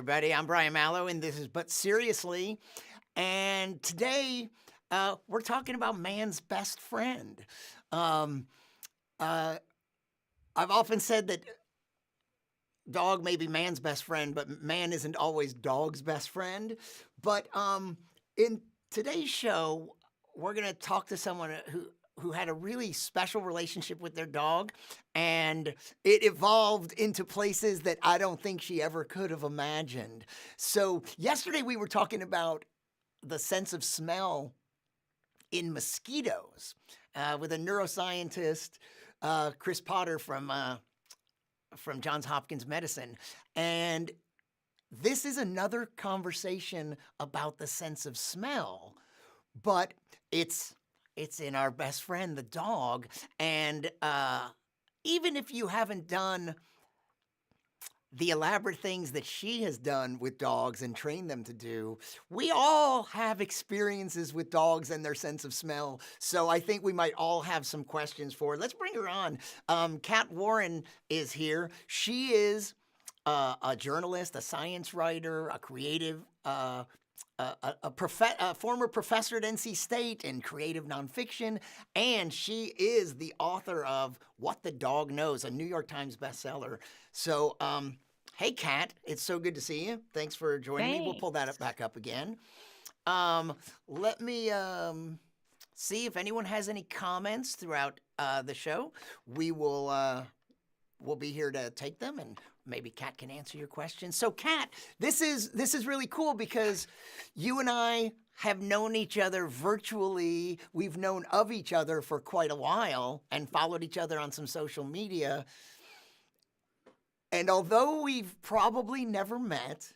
everybody. I'm Brian Malow, and this is But Seriously. And today, we're talking about man's best friend. Um, uh, I've often said that dog may be man's best friend, but man isn't always dog's best friend. But in today's show, we're gonna talk to someone who had a really special relationship with their dog, and it evolved into places that I don't think she ever could have imagined. So yesterday we were talking about the sense of smell in mosquitoes with a neuroscientist, Chris Potter from Johns Hopkins Medicine. And this is another conversation about the sense of smell, but it's in our best friend, the dog. And even if you haven't done the elaborate things that she has done with dogs and trained them to do, we all have experiences with dogs and their sense of smell. So I think we might all have some questions for her. Let's bring her on. Kat Warren is here. She is a journalist, a science writer, a creative, a former professor at NC State in creative nonfiction, and she is the author of What the Dog Knows, a New York Times bestseller. So, hey, Kat, it's so good to see you. Thanks for joining me. We'll pull that back up again. Let me see if anyone has any comments throughout the show. We'll be here to take them, and maybe Kat can answer your questions. So, Kat, this is really cool because you and I have known each other virtually. We've known of each other for quite a while and followed each other on some social media. And although we've probably never met,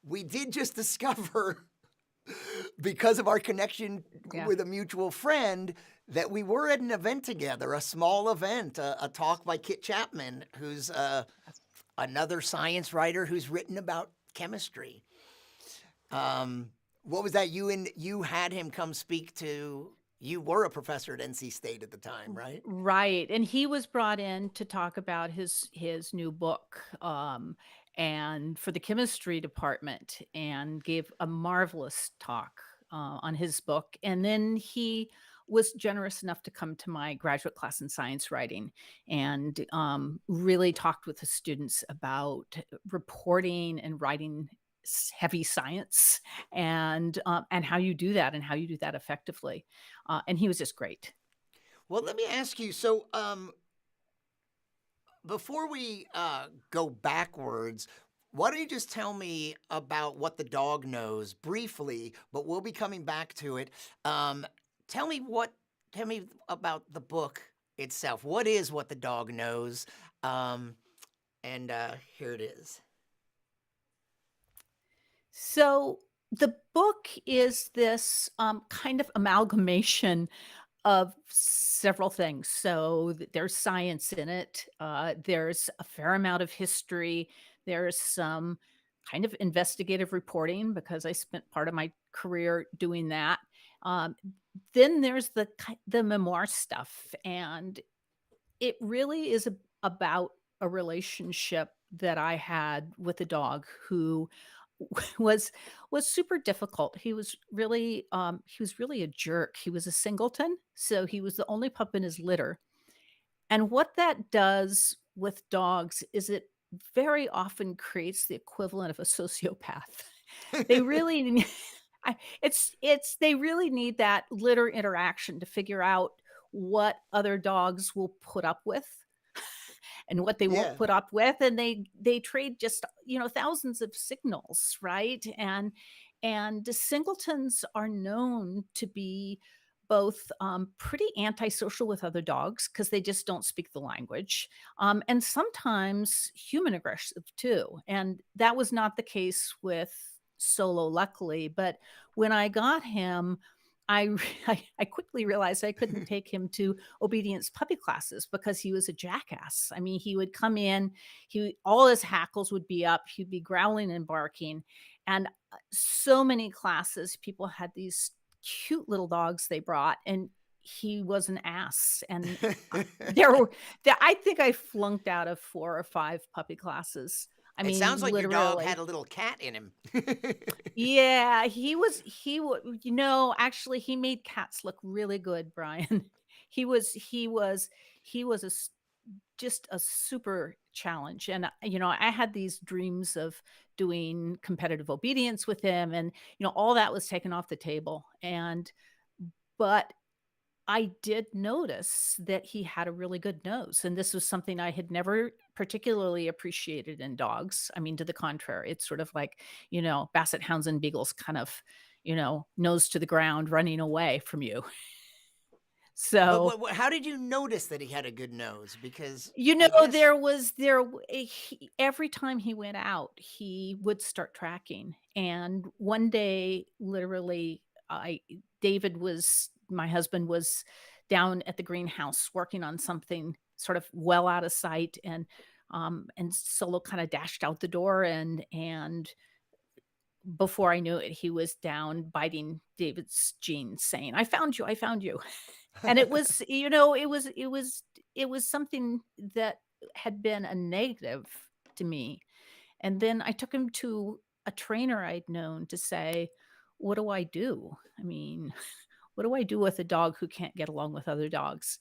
we did just discover, because of our connection with a mutual friend, that we were at an event together, a small event, a talk by Kit Chapman, who's another science writer who's written about chemistry. What was that? You had him come speak to. You were a professor at NC State at the time, right? Right, and he was brought in to talk about his new book, and for the chemistry department, and gave a marvelous talk, on his book, and then he was generous enough to come to my graduate class in science writing and, really talked with the students about reporting and writing heavy science and how you do that and how you do that effectively. And he was just great. Well, let me ask you. So, before we go backwards, why don't you just tell me about What the Dog Knows briefly? But we'll be coming back to it. Tell me about the book itself. What is What the Dog Knows? And here it is. So the book is this kind of amalgamation of several things. So there's science in it. There's a fair amount of history. There's some kind of investigative reporting because I spent part of my career doing that. Um, then there's the memoir stuff, and it really is about a relationship that I had with a dog who was was super difficult. He was really a jerk. He was a singleton, so he was the only pup in his litter. And what that does with dogs is it very often creates the equivalent of a sociopath. They really n they really need that litter interaction to figure out what other dogs will put up with and what they won't Yeah. put up with, and they trade just, thousands of signals, right? And the singletons are known to be both pretty antisocial with other dogs because they just don't speak the language, and sometimes human aggressive too. And that was not the case with Solo, luckily. But when I got him, I quickly realized I couldn't take him to obedience puppy classes because he was a jackass. I mean, he would come in, all his hackles would be up, he'd be growling and barking, and so many classes, people had these cute little dogs they brought, and he was an ass. And there were, I think I flunked out of 4 or 5 puppy classes I It mean, sounds like your dog had literally. a little cat in him. Yeah, actually, he made cats look really good, Brian. He was he was a s just a super challenge, and, I had these dreams of doing competitive obedience with him, and, all that was taken off the table, but I did notice that he had a really good nose, and this was something I had never particularly appreciated in dogs. I mean, to the contrary, it's sort of like, basset hounds and beagles kind of, nose to the ground running away from you. But So, how did you notice that he had a good nose? Because you know, I guess there was there w he every time he went out, he would start tracking, and one day, literally, I David was my husband was down at the greenhouse working on something sort of well out of sight, and Solo kinda dashed out the door, and before I knew it, he was down biting David's jeans saying, "I found you, I found you." And it was, it was something that had been a negative to me, and then I took him to a trainer I'd known to say, "What do I do? I mean, what do I do with a dog who can't get along with other dogs?"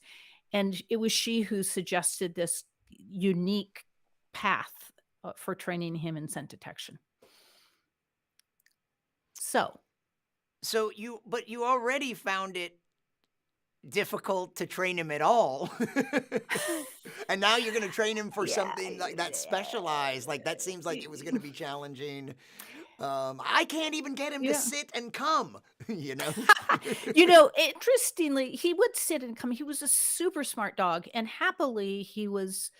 And it was she who suggested this unique path, for training him in scent detection. So but you already found it difficult to train him at all. And now you're gonna train him for yeah. something like that specialized, like, that seems like it was gonna be challenging. I can't even get him to Yeah. sit and come, you know? Interestingly, he would sit and come. He was a super smart dog, and happily, he was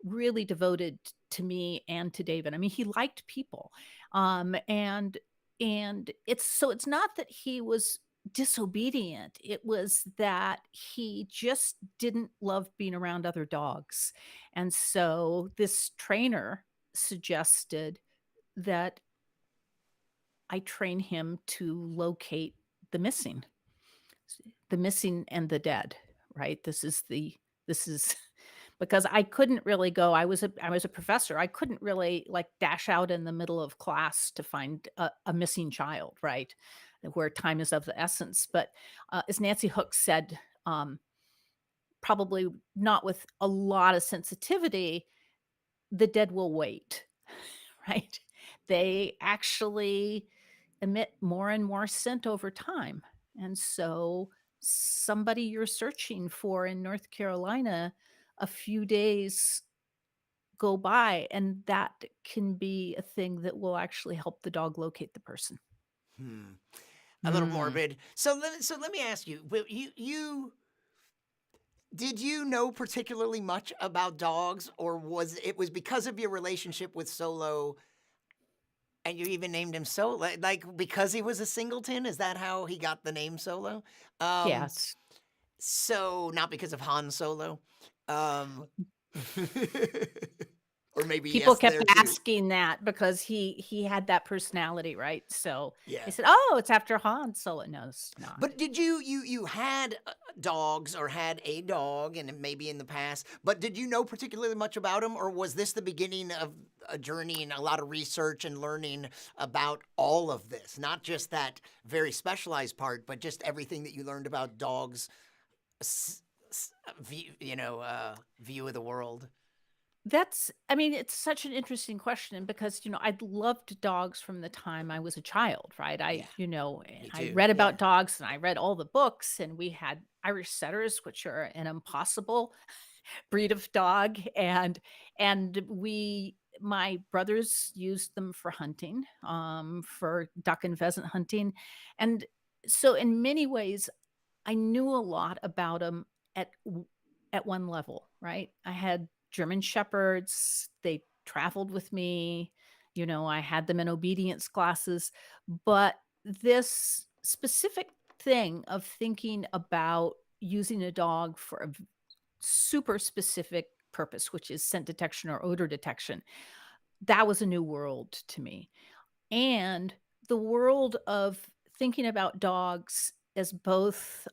really devoted to me and to David. I mean, he liked people. And it's not that he was disobedient. It was that he just didn't love being around other dogs. And so this trainer suggested that I train him to locate the missing. The missing and the dead, right? This is because I couldn't really go. I was a professor. I couldn't really like dash out in the middle of class to find a missing child, right? Where time is of the essence. But as Nancy Hook said, probably not with a lot of sensitivity, the dead will wait, right? They actually emit more and more scent over time. And so somebody you're searching for in North Carolina, a few days go by, and that can be a thing that will actually help the dog locate the person. Hmm, a little Mm. morbid. So let me ask you, you did you know particularly much about dogs, or was because of your relationship with Solo, and you even named him Solo, like, because he was a singleton? Is that how he got the name Solo? Um, Yes. so not because of Han Solo? Um, or maybe People yes kept there too. asking that because he had that personality, right? So they Yeah. said, "Oh, it's after Han Solo." No, it's not. But did you had, dogs or had a dog and maybe in the past, but did you know particularly much about him, or was this the beginning of a journey and a lot of research and learning about all of this? Not just that very specialized part, but just everything that you learned about dogs' s view of the world? I mean, it's such an interesting question because, I'd loved dogs from the time I was a child, right? Yeah, And me I too, read yeah. about dogs and I read all the books, and we had Irish setters, which are an impossible breed of dog. And my brothers used them for hunting, for duck and pheasant hunting. And so in many ways, I knew a lot about 'em at one level, right? I had German shepherds, they traveled with me, I had them in obedience classes, but this specific thing of thinking about using a dog for a super specific purpose, which is scent detection or odor detection, that was a new world to me. And the world of thinking about dogs as both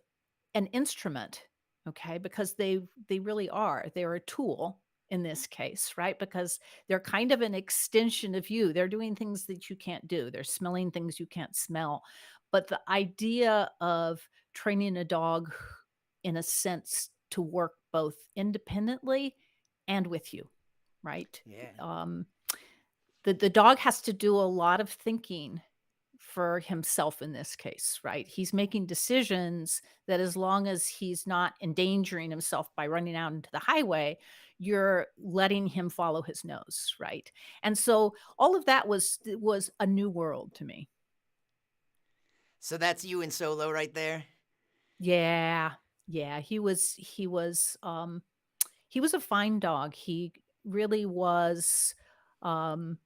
an instrument, okay, because they really are. They're a tool, in this case, right? Because they're kind of an extension of you. They're doing things that you can't do. They're smelling things you can't smell. But the idea of training a dog in a sense to work both independently and with you, right? Yeah. Um, the dog has to do a lot of thinking for himself in this case, right? He's making decisions that as long as he's not endangering himself by running out into the highway, you're letting him follow his nose, right? And so all of that was a new world to me. So that's you and Solo right there. Yeah. Yeah, he was a fine dog. He really was um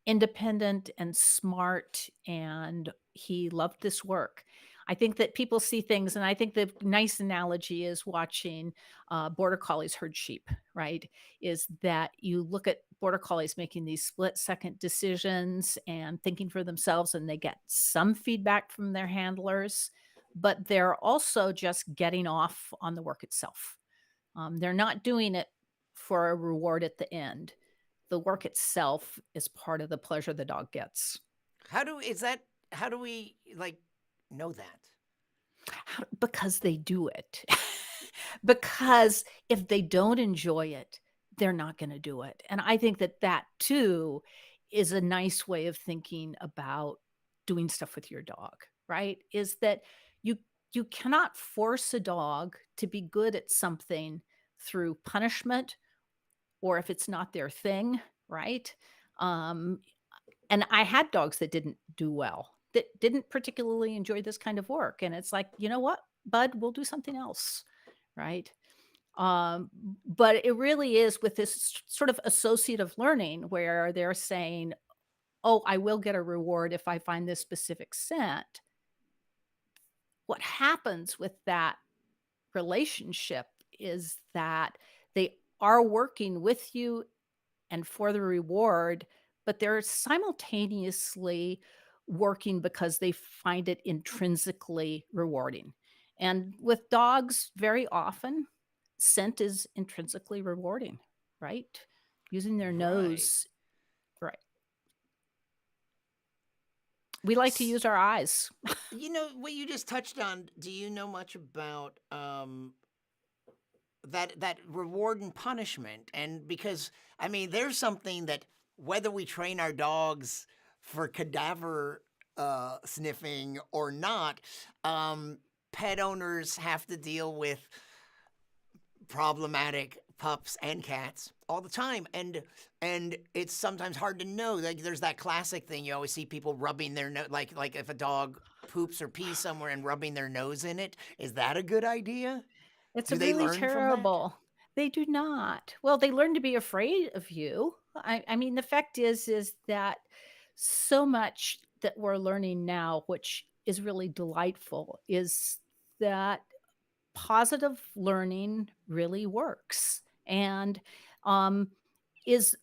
independent and smart, and he loved this work. I think that people see things, and I think the nice analogy is watching border collies herd sheep, right? Is that you look at border collies making these split second decisions and thinking for themselves, and they get some feedback from their handlers, but they're also just getting off on the work itself. They're not doing it for a reward at the end. The work itself is part of the pleasure the dog gets. How do we like know that? Because they do it. Because if they don't enjoy it, they're not gonna do it, and I think that that too is a nice way of thinking about doing stuff with your dog, right? Is that you you cannot force a dog to be good at something through punishment or if it's not their thing, right? Um, and I had dogs that didn't do well, that didn't particularly enjoy this kind of work, and it's like, "You know what, bud? We'll do something else," right? Um, but it really is with this sort of associative learning where they're saying, "Oh, I will get a reward if I find this specific scent." What happens with that relationship is that they are working with you and for the reward, but they're simultaneously working because they find it intrinsically rewarding. And with dogs, very often, scent is intrinsically rewarding, right? Using their Right. nose, right? We like to S- use our eyes. You know what you just touched on. Do you know much about that reward and punishment? And because I mean, there's something that whether we train our dogs for cadaver sniffing or not, um, pet owners have to deal with problematic pups and cats all the time, and it's sometimes hard to know. Like there's that classic thing you always see people rubbing their nose, like if a dog poops or pees somewhere and rubbing their nose in it. Is that a good idea? It's Do a they really learn from that? terrible. They do not. Well, they learn to be afraid of you. I mean, the fact is that so much that we're learning now, which is really delightful, is that positive learning really works. And um, is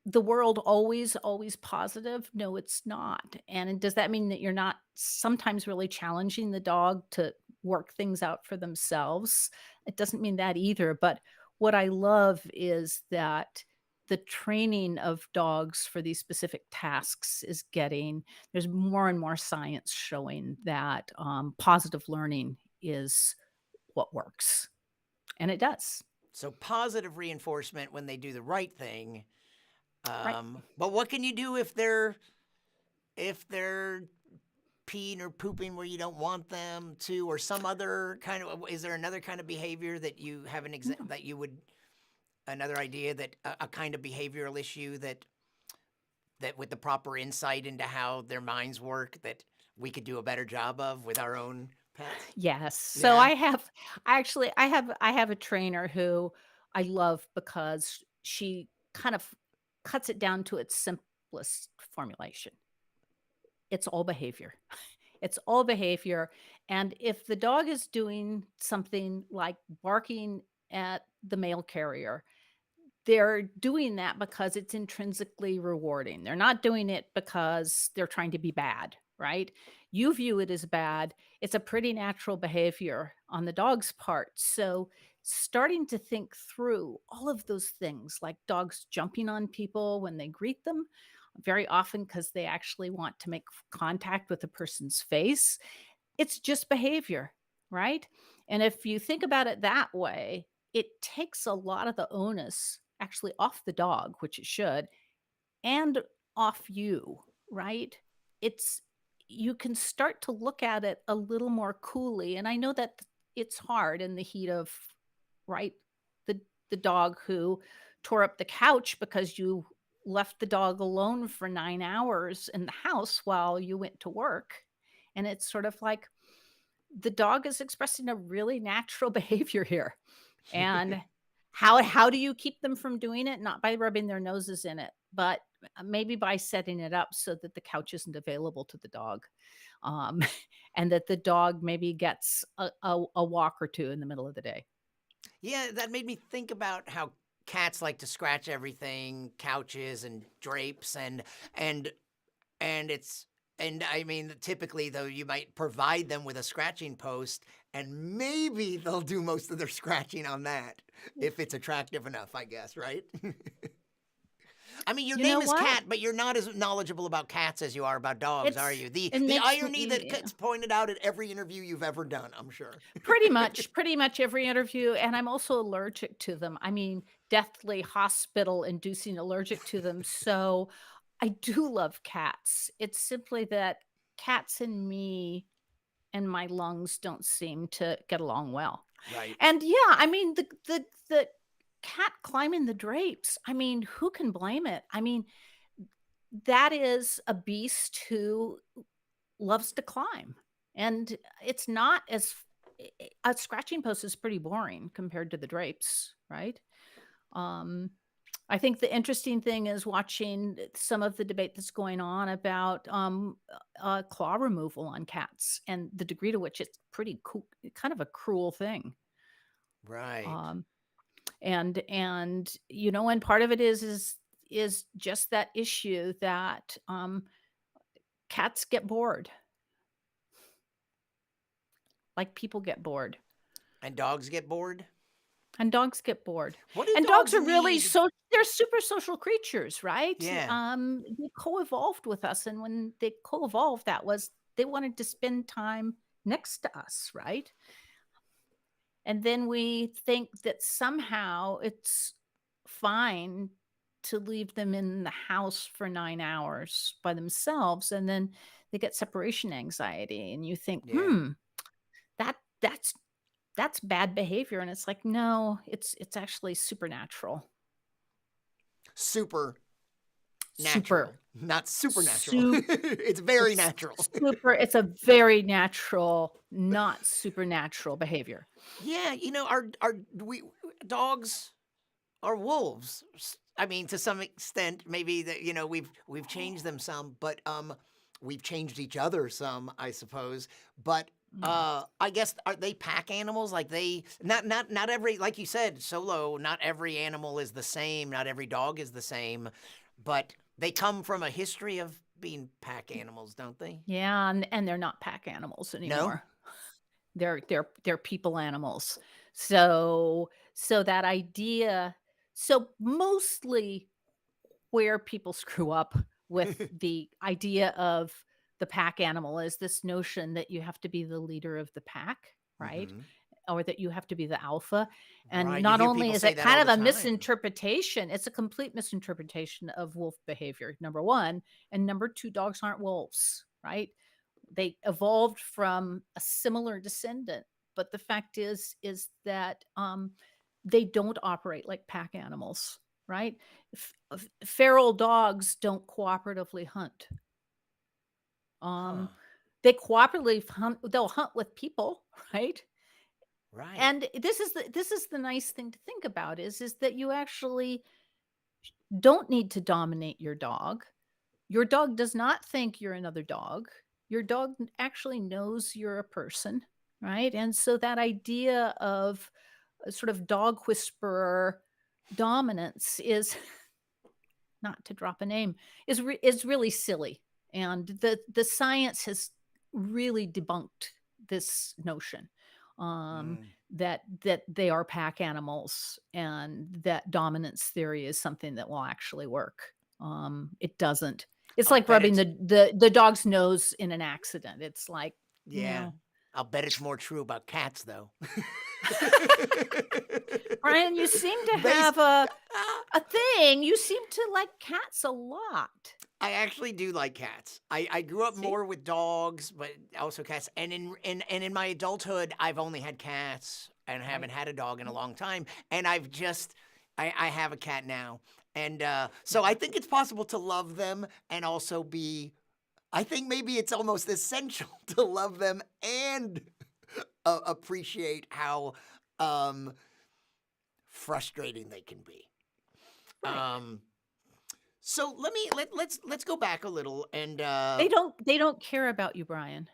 the world always positive? No, it's not. And does that mean that you're not sometimes really challenging the dog to work things out for themselves? It doesn't mean that either. But what I love is that the training of dogs for these specific tasks is getting there's more and more science showing that positive learning is what works, and it does. So positive reinforcement when they do the right thing. Right. But what can you do if they're peeing or pooping where you don't want them to, or some other kind of? Is there another kind of behavior that you have Yeah. that you would another idea that a kind of behavioral issue that with the proper insight into how their minds work that we could do a better job of with our own pets? Yes. So Yeah. I have a trainer who I love because she kind of cuts it down to its simplest formulation. It's all behavior. It's all behavior, and if the dog is doing something like barking at the mail carrier, they're doing that because it's intrinsically rewarding. They're not doing it because they're trying to be bad, right? You view it as bad. It's a pretty natural behavior on the dog's part. So starting to think through all of those things, like dogs jumping on people when they greet them, very often because they actually want to make contact with the person's face. It's just behavior, right? And if you think about it that way, it takes a lot of the onus actually off the dog, which it should, and off you, right? It's You can start to look at it a little more coolly. And I know that it's hard in the heat of, right, the the dog who tore up the couch because you left the dog alone for 9 hours in the house while you went to work. And it's sort of like the dog is expressing a really natural behavior here. And how do you keep them from doing it? Not by rubbing their noses in it, but maybe by setting it up so that the couch isn't available to the dog, um, and that the dog maybe gets a walk or two in the middle of the day. Yeah, that made me think about how cats like to scratch everything, couches and drapes and it's and I mean typically though you might provide them with a scratching post and maybe they'll do most of their scratching on that if it's attractive enough, I guess, right? I mean, your You know name is what? Cat, but you're not as knowledgeable about cats as you are about dogs, are It's you? The it the makes irony me that gets pointed out at every interview you've ever done, I'm sure. pretty much every interview, and I'm also allergic to them. I mean, deathly hospital-inducing allergic to them, so I do love cats. It's simply that cats and me and my lungs don't seem to get along well. Right. And yeah, I mean, the cat climbing the drapes, I mean, who can blame it? I mean, that is a beast who loves to climb, and it's not as a scratching post is pretty boring compared to the drapes, right? Um, I think the interesting thing is watching some of the debate that's going on about claw removal on cats and the degree to which it's pretty cool, kind of a cruel thing. Right. Um, and and part of it is just that issue that cats get bored, like people get bored. And dogs get bored? And dogs get bored. What do And dogs dogs are really need? so they're super social creatures, right? Yeah. They co-evolved with us, and when they co-evolved, that was they wanted to spend time next to us, right? And then we think that somehow it's fine to leave them in the house for 9 hours by themselves, and then they get separation anxiety, and you think, Yeah. "Hmm, that that's that's bad behavior," and it's like, "No, it's actually supernatural." Super Super. natural, not supernatural. Sup It's very it's natural. it's a very natural, not supernatural behavior. Yeah, our we dogs are wolves. I mean, to some extent, maybe that we've changed them some, but we've changed each other some, I suppose. But Mm. I guess are they pack animals? Like they not every like you said, Solo. Not every animal is the same. Not every dog is the same, but they come from a history of being pack animals, don't they? Yeah, and they're not pack animals No. anymore. They're people animals. So that idea so mostly where people screw up with the idea of the pack animal is this notion that you have to be the leader of the pack, right? Hmm. Or that you have to be the alpha. And Right. You not hear only people is say it that all kind of the a time. misinterpretation, it's a complete misinterpretation of wolf behavior, number one. And number two, dogs aren't wolves, right? They evolved from a similar descendant. But the fact is that they don't operate like pack animals, right? Feral dogs don't cooperatively hunt. Huh. Um, they cooperatively hunt. They'll hunt with people, right? Right. And this is the nice thing to think about is that you actually don't need to dominate your dog. Your dog does not think you're another dog. Your dog actually knows you're a person, right? And so that idea of a sort of dog whisperer dominance is not to drop a name is really silly. And the science has really debunked this notion. um, Mm. that they are pack animals and that dominance theory is something that will actually work. It doesn't. It's I'll like bet rubbing it's the dog's nose in an accident. It's like, you yeah. know, I'll bet it's more true about cats though. Brian, you seem to Based have a thing. You seem to like cats a lot. I actually do like cats. I grew up See? more with dogs, but also cats. And in my adulthood, I've only had cats and haven't Right. had a dog in a Right. long time. And I have a cat now. And so I Yeah. think it's possible to love them and also be. I think maybe it's almost essential to love them and appreciate how um, frustrating they can be. Right. Um, so let's go back a little and They don't care about you, Brian.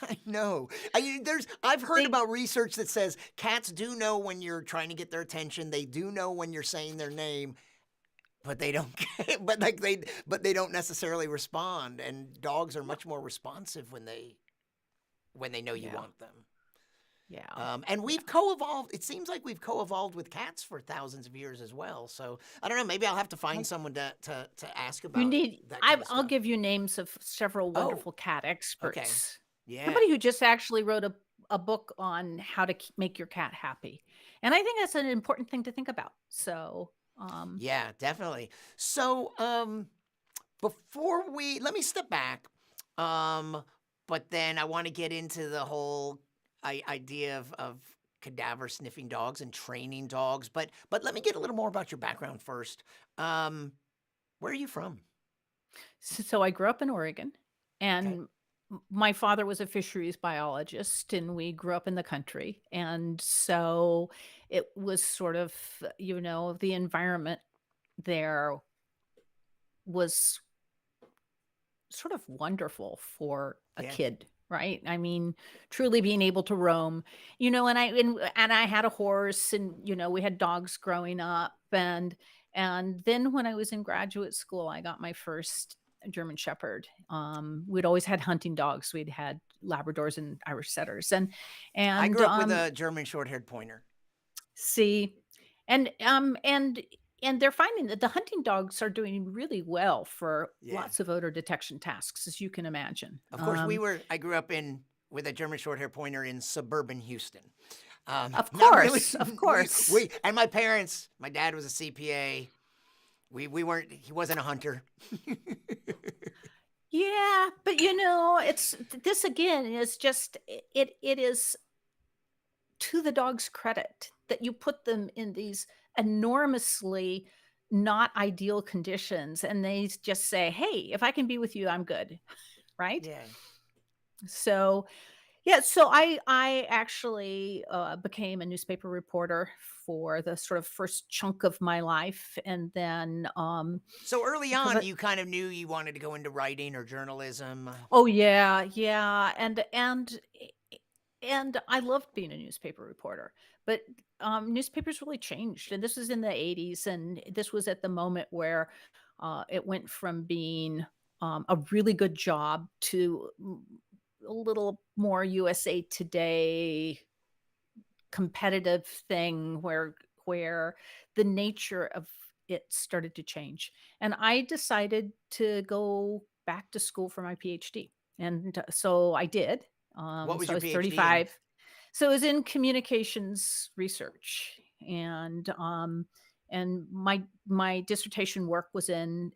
I know. I've heard They about research that says cats do know when you're trying to get their attention. They do know when you're saying their name, but they don't but they don't necessarily respond. And dogs are no. much more responsive when they know you Yeah. want them. Yeah. And we've Yeah. co-evolved. It seems like we've co-evolved with cats for thousands of years as well. So I don't know. Maybe I'll have to find Well, someone to ask you about need that kind of I'll stuff. give you names of several Oh, wonderful cat okay. experts. Yeah. Somebody who just actually wrote a book on how to make your cat happy. And I think that's an important thing to think about. So, Yeah, definitely. So, before let me step back. Um, but then I want to get into the whole idea of cadaver sniffing dogs and training dogs. But let me get a little more about your background first. Um, where are you from? so I grew up in Oregon, Okay. and my father was a fisheries biologist, and we grew up in the country. And so it was sort of, the environment there was sort of wonderful for a Yeah. kid, right? I mean, truly being able to roam, and I had a horse, and we had dogs growing up, and then when I was in graduate school, I got my first German Shepherd. We'd always had hunting dogs. We'd had Labradors and Irish setters, and I and grew up with um, a German short-haired pointer. see, and they're finding that the hunting dogs are doing really well for Yeah. lots of odor detection tasks, as you can imagine. Of course, I grew up in with a German short-haired pointer in suburban Houston. Of Not really. course, of course. We and my parents. My dad was a CPA. We weren't. He wasn't a hunter. Yeah, but this again is just it is to the dog's credit that you put them in these enormously not ideal conditions and they just say, "Hey, if I can be with you, I'm good." Right? Yeah. So, yeah, so I actually became a newspaper reporter for the sort of first chunk of my life, and then So early because on, you kind of knew you wanted to go into writing or journalism. oh yeah, yeah, and I loved being a newspaper reporter, but newspapers really changed, and this was in the '80s, and this was at the moment where it went from being a really good job to a little more USA Today competitive thing where the nature of it started to change. And I decided to go back to school for my PhD. And so I did. What was So I your was PhD in? 35. So it was in communications research. And my dissertation work was in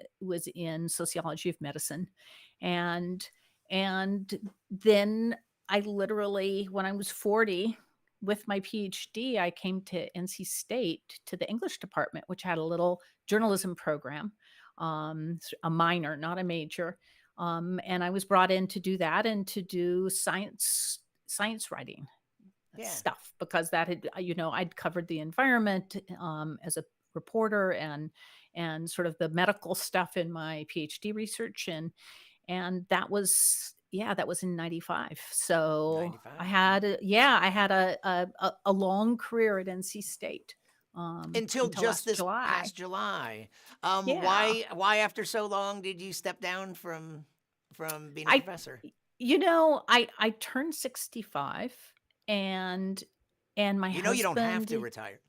sociology of medicine. And and then I literally, when I was 40, with my PhD, I came to NC State to the English department, which had a little journalism program, a minor, not a major. And I was brought in to do that and to do science writing Yeah. stuff because that had, I'd covered the environment as a reporter and sort of the medical stuff in my PhD research and that was in '95. So I 95. had a long career at NC State, Until until just last this July. past July. Yeah. Why after so long did you step down from being a I professor? I turned 65, and and my You know you don't have husband to retire.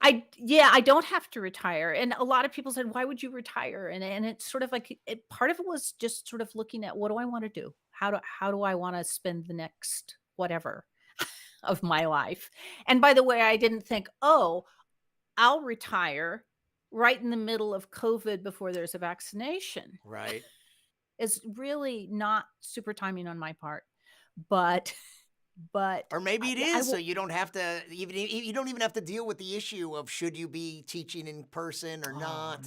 I yeah, I don't have to retire, and a lot of people said, "Why would you retire?" And it's sort of like part of it was just sort of looking at what do I wanna do? How do I wanna spend the next whatever of my life? And by the way, I didn't think, "Oh, I'll retire right in the middle of COVID before there's a vaccination." Right. It's really not super timing on my part, but but Or maybe it yeah, I is, so will you don't have to you don't even have to deal with the issue of should you be teaching in person or not. um,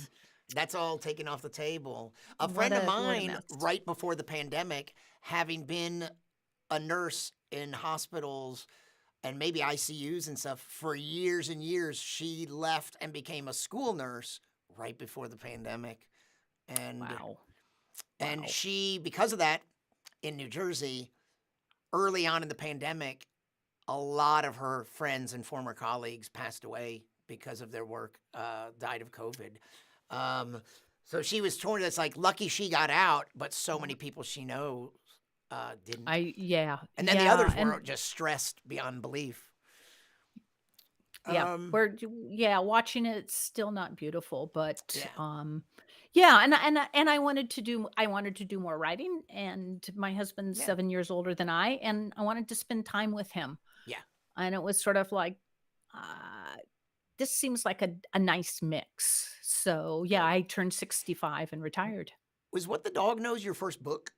That's all taken off the table. A what friend of a mine, mess. right before the pandemic, having been a nurse in hospitals and maybe ICUs and stuff for years and years, she left and became a school nurse right before the pandemic. And Wow. and Wow. she, because of that, in New Jersey, early on in the pandemic, a lot of her friends and former colleagues passed away because of their work, died of COVID. Um, so she was torn. It's like lucky she got out, but so many people she knows didn't. Yeah, And then the yeah, others and were just stressed beyond belief. yeah, Um, yeah, watching it's still not beautiful, but, yeah, yeah, and I wanted to do more writing, and my husband's yeah, 7 years older than I, and I wanted to spend time with him, yeah. and it was sort of like, uh, this seems like a nice mix. So, yeah, Good. I turned 65 and retired. Was What the Dog Knows your first book?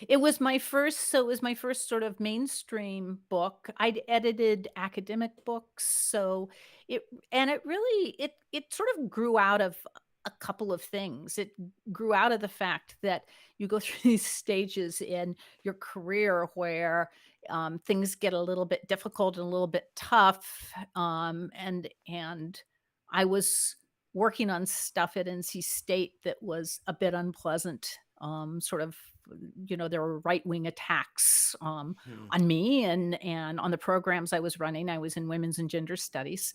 It was my first sort of mainstream book. I'd edited academic books, so it it really it sort of grew out of a couple of things. It grew out of the fact that you go through these stages in your career where things get a little bit difficult and a little bit tough, and I was working on stuff at NC State that was a bit unpleasant. Sort of there were right-wing attacks, Hmm. on me and on the programs I was running. I was in women's and gender studies.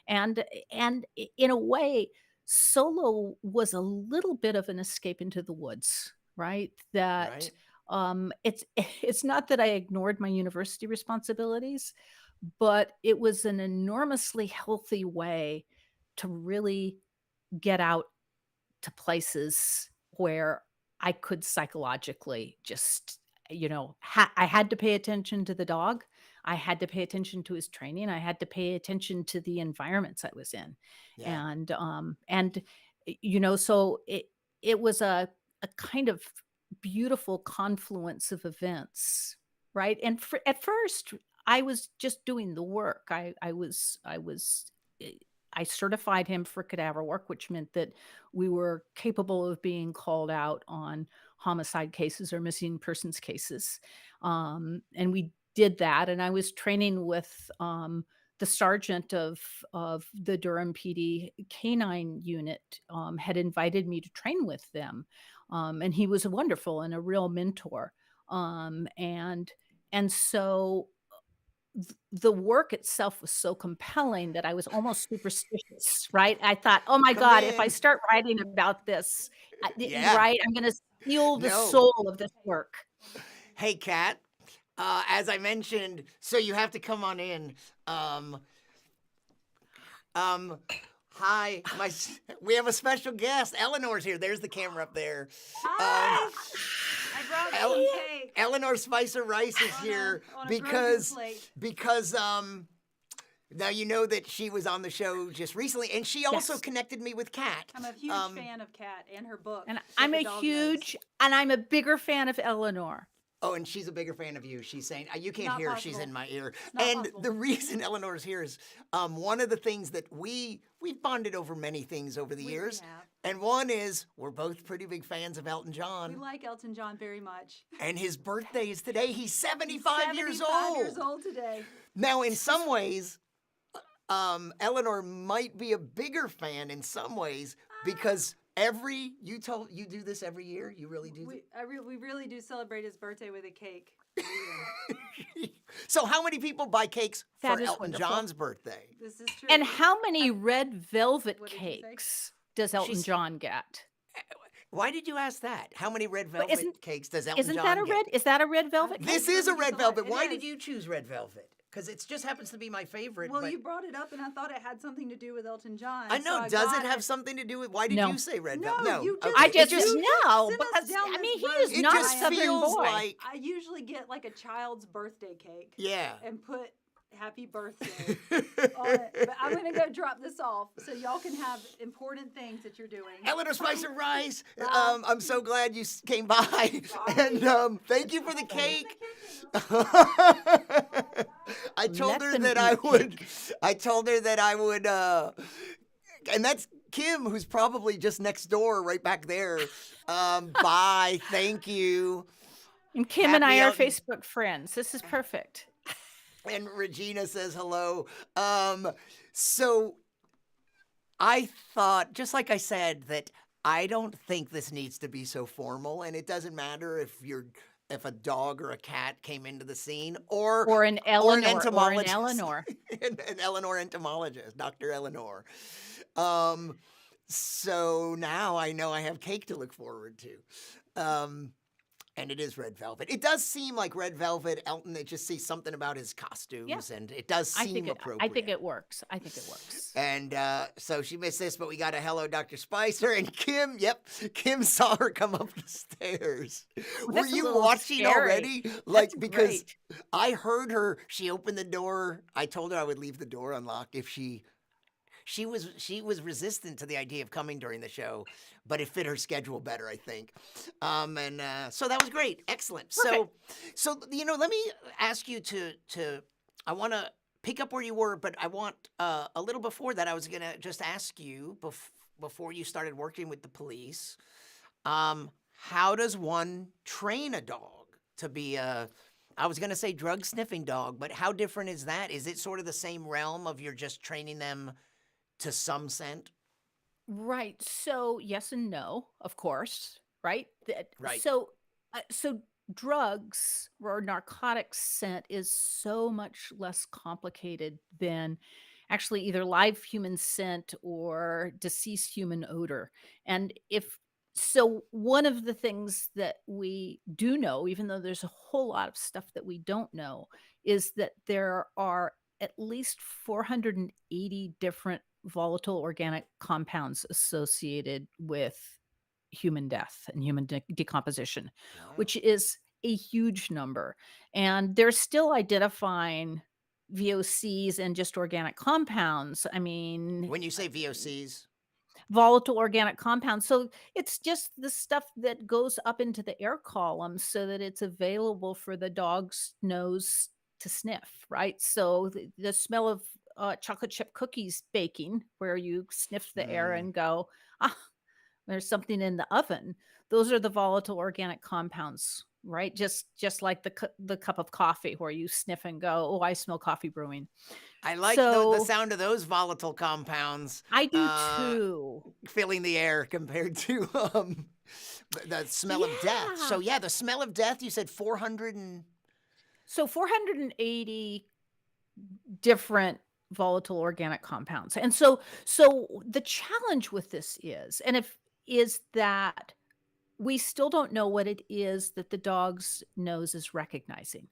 In a way, solo was a little bit of an escape into the woods, right? That, Right? it's it's not that I ignored my university responsibilities, but it was an enormously healthy way to really get out to places where I could psychologically just, I had to pay attention to the dog. I had to pay attention to his training. I had to pay attention to the environments I was in. Yeah. So it was a kind of beautiful confluence of events, right? And at first, I was just doing the work. Eh, I certified him for cadaver work, which meant that we were capable of being called out on homicide cases or missing persons cases. And we did that. And I was training with the sergeant of the Durham PD canine unit, had invited me to train with them. And he was wonderful and a real mentor. Um, and and so the work itself was so compelling that I was almost superstitious, right? I thought, "Oh my Come god, if I in. start writing about this, Yeah. right, I'm gonna steal the No. soul of this work." Hey, Kat. As I mentioned, so you have to come on in. Um, um, Hi, we have a special guest. Eleanor's here. There's the camera up there. Hi! I brought El- some cake Eleanor Spicer Rice is here on a because broken plate. because now you know that she was on the show just recently, and she also Yes. connected me with Kat. I'm a huge fan of Kat and her book. And What I'm the a Dog huge and I'm a bigger fan of Eleanor. Oh, and she's a bigger fan of you. She's saying you can't Not hear her. She's possible. in my ear. not And possible. the reason Eleanor's here is one of the things that we've bonded over many things over the We years. have. And one is we're both pretty big fans of Elton John. We like Elton John very much. And his birthday is today. He's He's 75 years 75 old. years old today. Now, in some ways, Eleanor might be a bigger fan in some ways because you do this every year. You really do. We really do celebrate his birthday with a cake. So, how many people buy cakes That for is Elton wonderful. John's birthday? This is true. And how many red velvet What did you say? cakes does Elton She's- John get? Why did you ask that? How many red But velvet cakes does Elton isn't John that a get? red? Is that a red velvet cake? This is a red velvet. It Why is. did you choose red velvet? Because it just happens to be my favorite. Well, but you brought it up, and I thought it had something to do with Elton John. I know. so Does got it have something to do with? Why did No. you say red No, velvet? No, you just- okay. I just it just, know sent us because down I this mean he road. is it not a just Southern feels boy. like I usually get like a child's birthday cake yeah. and put happy birthday on it. But I'm going to go drop this off so y'all can have important things that you're doing. Eleanor Spicer Rice, Bye. I'm so glad you came by, and thank you for the cake. I told her Let them that I eat would. cake. I told her that I would, and that's Kim, who's probably just next door, right back there. Bye, thank you. And Kim and I Happy are Elton- Facebook friends. This is perfect. And Regina says hello. So I thought, just like I said, that I don't think this needs to be so formal, and it doesn't matter if a dog or a cat came into the scene, Or an Eleanor. entomologist. Eleanor. an Eleanor entomologist, Dr. Eleanor. So now I know I have cake to look forward to. And it is red velvet. It does seem like red velvet. Elton, it just sees something about his costumes, and it does seem appropriate. I think it works. I think it works. And so she missed this, but we got a hello, Dr. Spicer. And Kim, Kim saw her come up the stairs. Were That's a you little watching scary. already? Like, That's because great. I heard her, she opened the door. I told her I would leave the door unlocked if she was resistant to the idea of coming during the show, but it fit her schedule better, I think. And so that was great. Excellent. So let me ask you to I want to pick up where you were, but I want a little before that, I was going to just ask you before you started working with the police, how does one train a dog to be I was going to say drug sniffing dog, but how different is that? Is it sort of the same realm of you're just training them to some scent? Right. So yes and no, of course. Right. Right. So drugs or narcotics scent is so much less complicated than actually either live human scent or deceased human odor. And one of the things that we do know, even though there's a whole lot of stuff that we don't know, is that there are at least 480 different volatile organic compounds associated with human death and human decomposition, which is a huge number. And they're still identifying VOCs and just organic compounds. I mean, When you say VOCs, volatile organic compounds. So it's just the stuff that goes up into the air column so that it's available for the dog's nose to sniff, right? So the smell of chocolate chip cookies baking, where you sniff the air and go, there's something in the oven. Those are the volatile organic compounds, right? Just like the cup of coffee where you sniff and go, oh, I smell coffee brewing. I like the So sound of those volatile compounds I do too. filling the air compared to the smell of death. So Yeah. the smell of death, you said 400 and So 480 different volatile organic compounds. And so the challenge with this is that we still don't know what it is that the dog's nose is recognizing.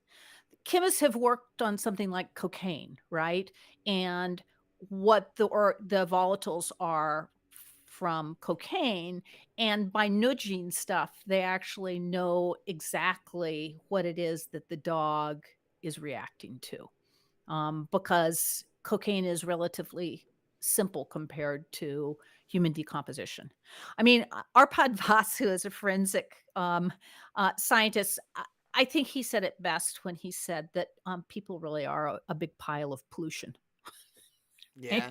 Chemists have worked on something like cocaine, right? And what the volatiles are from cocaine, and by nudging stuff, they actually know exactly what it is that the dog is reacting to, because cocaine is relatively simple compared to human decomposition. I mean, Arpad Vass, who is a forensic scientist, I think he said it best when he said that people really are a big pile of pollution. yeah.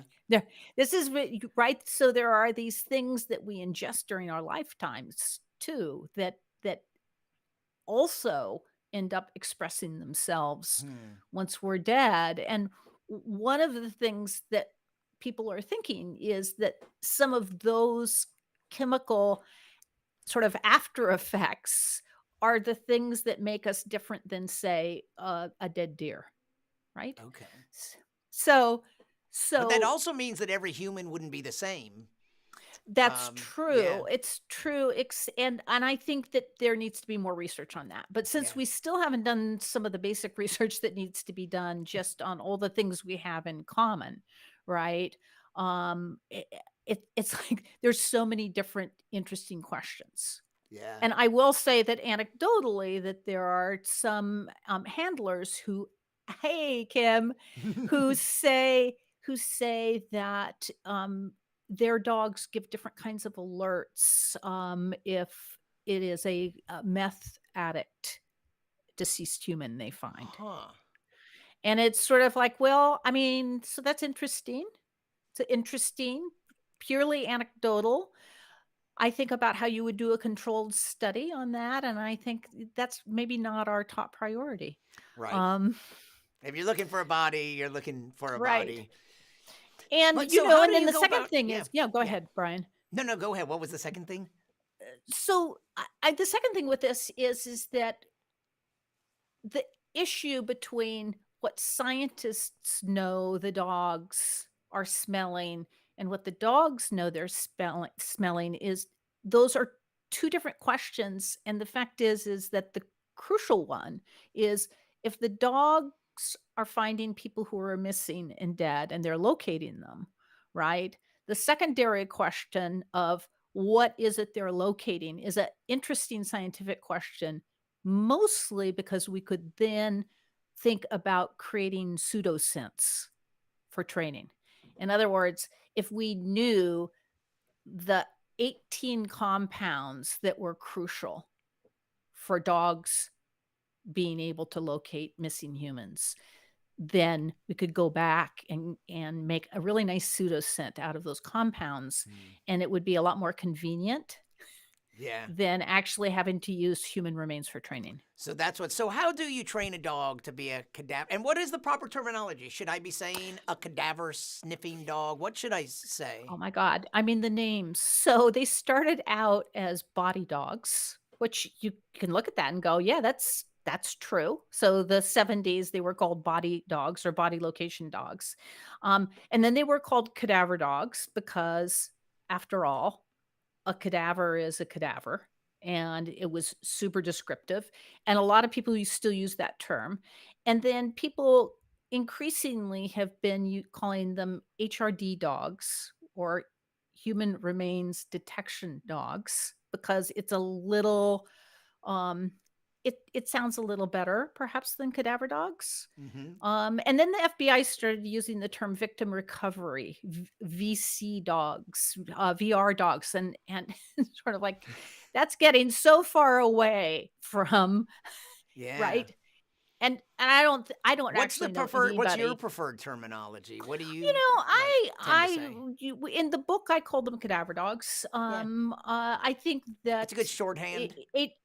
This is right. So there are these things that we ingest during our lifetimes too that also end up expressing themselves once we're dead. And one of the things that people are thinking is that some of those chemical sort of after effects are the things that make us different than, say, a dead deer, right? Okay. So But that also means that every human wouldn't be the same. That's Yeah, true. It's true. And I think that there needs to be more research on that. But since yeah, we still haven't done some of the basic research that needs to be done just on all the things we have in common, right? It's like there's so many different interesting questions. yeah. And I will say that anecdotally that there are some handlers who, hey Kim, who say that their dogs give different kinds of alerts if it is a meth addict deceased human they find. Huh. And it's sort of like, well, I mean, so that's interesting. It's interesting, purely anecdotal. I think about how you would do a controlled study on that, and I think that's maybe not our top priority. Right. Um, If you're looking for a body, you're looking for a right. body. And, But so how and do then you the go second about? thing Yeah, is, yeah, go yeah. ahead, Brian. No, no, go ahead. What was the second thing? So the second thing with this is that the issue between what scientists know the dogs are smelling and what the dogs know they're smelling is those are two different questions. And the fact is that the crucial one is if the dogs are finding people who are missing and dead and they're locating them, right? The secondary question of what is it they're locating is an interesting scientific question, mostly because we could then think about creating pseudosense for training. In other words, if we knew the 18 compounds that were crucial for dogs being able to locate missing humans, then we could go back and make a really nice pseudoscent out of those compounds, Hmm. and it would be a lot more convenient Yeah. than actually having to use human remains for training. So that's what. So how do you train a dog to be a cadaver? And what is the proper terminology? Should I be saying a cadaver sniffing dog? What should I say? Oh my god. I mean, the names. So they started out as body dogs, which you can look at that and go, "Yeah, that's true." So the 70s, they were called body dogs or body location dogs. And then they were called cadaver dogs because, after all, a cadaver is a cadaver, and it was super descriptive, and a lot of people still use that term. And then people increasingly have been calling them HRD dogs or human remains detection dogs because it's a little um it sounds a little better perhaps than cadaver dogs. Mm-hmm. And then the FBI started using the term victim recovery, VC dogs, VR dogs, and sort of like that's getting so far away from Yeah. right. And I don't What's the actually know preferred? What's your anybody. preferred terminology? What do You you know, like tend to say? in the book I called them cadaver dogs. Yeah, I think it's a that good shorthand.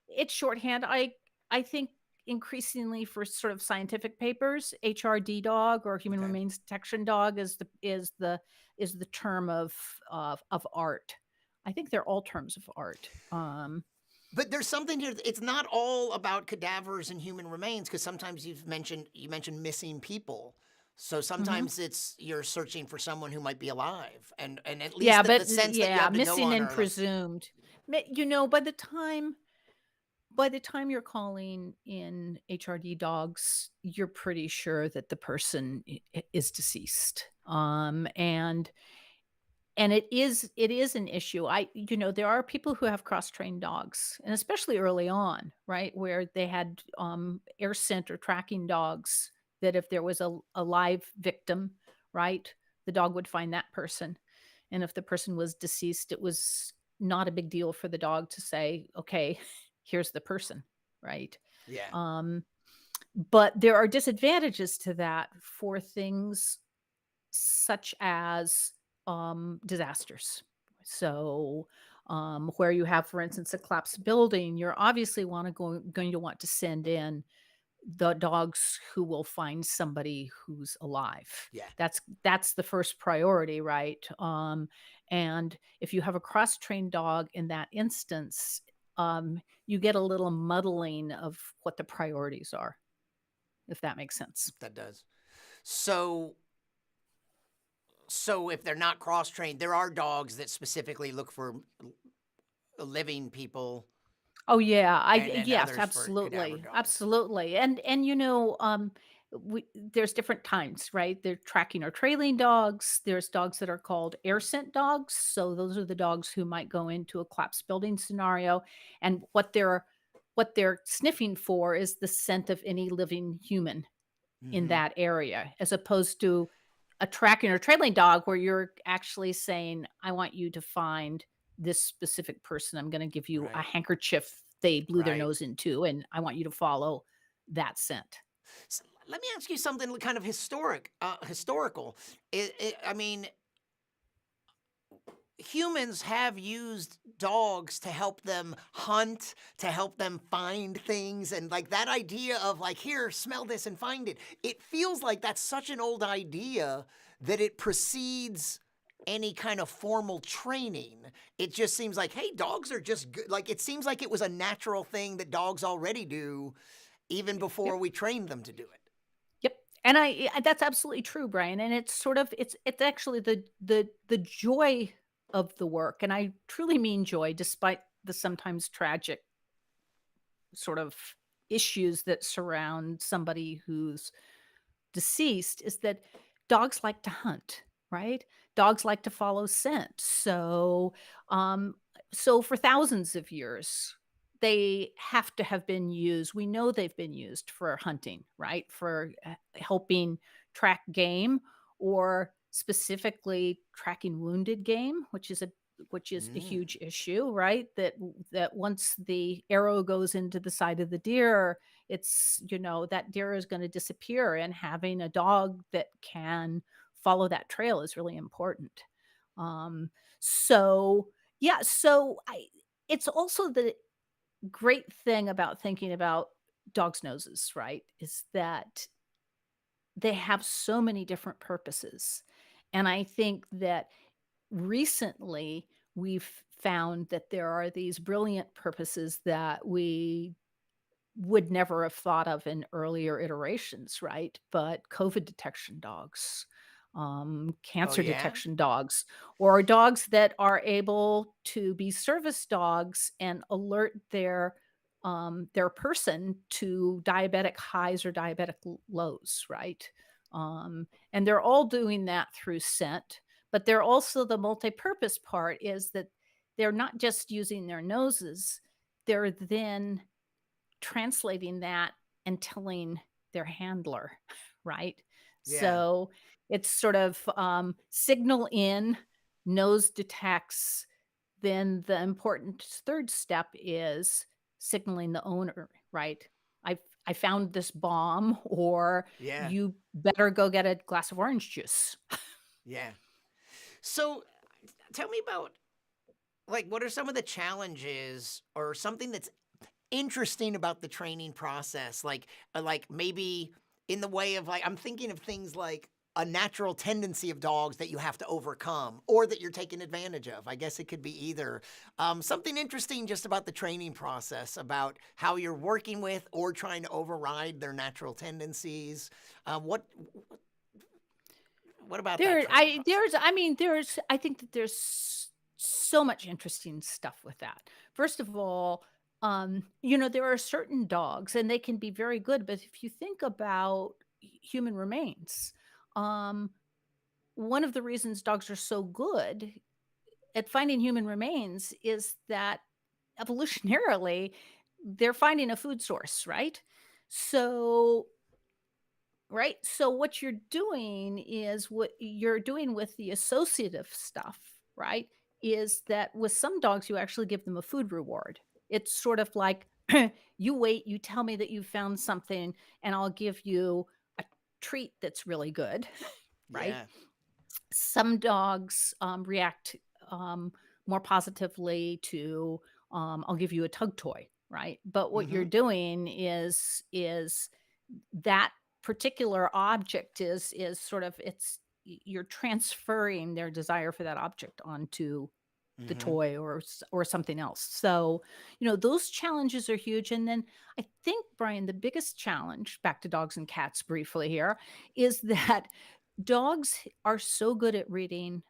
it's shorthand. I think increasingly for sort of scientific papers, HRD dog or human Okay. remains detection dog is the term of art. I think they're all terms of art. But there's something here. It's not all about cadavers and human remains because sometimes you mentioned missing people. So Mhm. sometimes it's you're searching for someone who might be alive, and at Yeah, least the but sense that you yeah, have to go missing on and are like, presumed. By the time you're calling in HRD dogs, you're pretty sure that the person is deceased. And it is an issue. There are people who have cross-trained dogs, and especially early on, right, where they had air scent or tracking dogs that if there was a live victim, right, the dog would find that person. And if the person was deceased, it was not a big deal for the dog to say, okay, here's the person, right? yeah, Um, but there are disadvantages to that for things such as disasters. So, where you have, for instance, a collapsed building, you're obviously going to want to send in the dogs who will find somebody who's alive. yeah. That's the first priority, right? And if you have a cross-trained dog in that instance, you get a little muddling of what the priorities are, if that makes sense. That does. So So if they're not cross trained, there are dogs that specifically look for living people, Oh yeah, and then yes, others for cadaver absolutely, dogs. absolutely, and there's different kinds, right? They're tracking or trailing dogs. There's dogs that are called air scent dogs. So those are the dogs who might go into a collapsed building scenario, and what they're sniffing for is the scent of any living human in Hmm. that area, as opposed to a tracking or trailing dog where you're actually saying, I want you to find this specific person. I'm going to give you a Right. handkerchief they blew their Right. nose into, and I want you to follow that scent. Let me ask you something kind of historical. I mean, humans have used dogs to help them hunt, to help them find things, and like that idea of like, here, smell this and find it. It feels like that's such an old idea that it precedes any kind of formal training. It just seems like, hey, dogs are just good. Like, it seems like it was a natural thing that dogs already do even before Yep. we trained them to do it. Yep. And that's absolutely true, Brian. And it's sort of it's actually the joy of the work. And I truly mean joy, despite the sometimes tragic sort of issues that surround somebody who's deceased, is that dogs like to hunt, right? Dogs like to follow scent. Um, so for thousands of years, they have to have been used. We know they've been used for hunting, right? For helping track game, or specifically tracking wounded game, which is a Mm, huge issue, right? That once the arrow goes into the side of the deer, that deer is going to disappear, and having a dog that can follow that trail is really important. um so yeah, it's also the great thing about thinking about dogs noses, right, is that they have so many different purposes. And I think that recently we've found that there are these brilliant purposes that we would never have thought of in earlier iterations, right? But COVID detection dogs, oh, cancer yeah? detection dogs, or dogs that are able to be service dogs and alert their person to diabetic highs or diabetic lows, right? And they're all doing that through scent, but they're also, the multi-purpose part is that they're not just using their noses, they're then translating that and telling their handler, right? Yeah. So it's sort of signal in, nose detects, then the important third step is signaling the owner, right? I I found this bomb, or Yeah. you better go get a glass of orange juice. Yeah. So tell me about, like, what are some of the challenges or something that's interesting about the training process? Like maybe in the way of, like, I'm thinking of things like a natural tendency of dogs that you have to overcome or that you're taking advantage of. I guess it could be either. Something interesting just about the training process, about how you're working with or trying to override their natural tendencies. What about that There training I process? there's I mean, I think that there's so much interesting stuff with that. First of all, there are certain dogs and they can be very good, but if you think about human remains, um, one of the reasons dogs are so good at finding human remains is that evolutionarily they're finding a food source, right? So Right? So what you're doing is, what you're doing with the associative stuff, right? Is that with some dogs, you actually give them a food reward. It's sort of like, you wait, you tell me that you found something, and I'll give you a treat that's really good, right? Yeah. Some dogs react more positively to, I'll give you a tug toy, right? But what you're Mm-hmm. doing is that particular object is sort of, you're transferring their desire for that object onto the Mm-hmm. toy, or something else. So, those challenges are huge. And then I think, Brian, the biggest challenge, back to dogs and cats briefly here, is that Dogs are so good at reading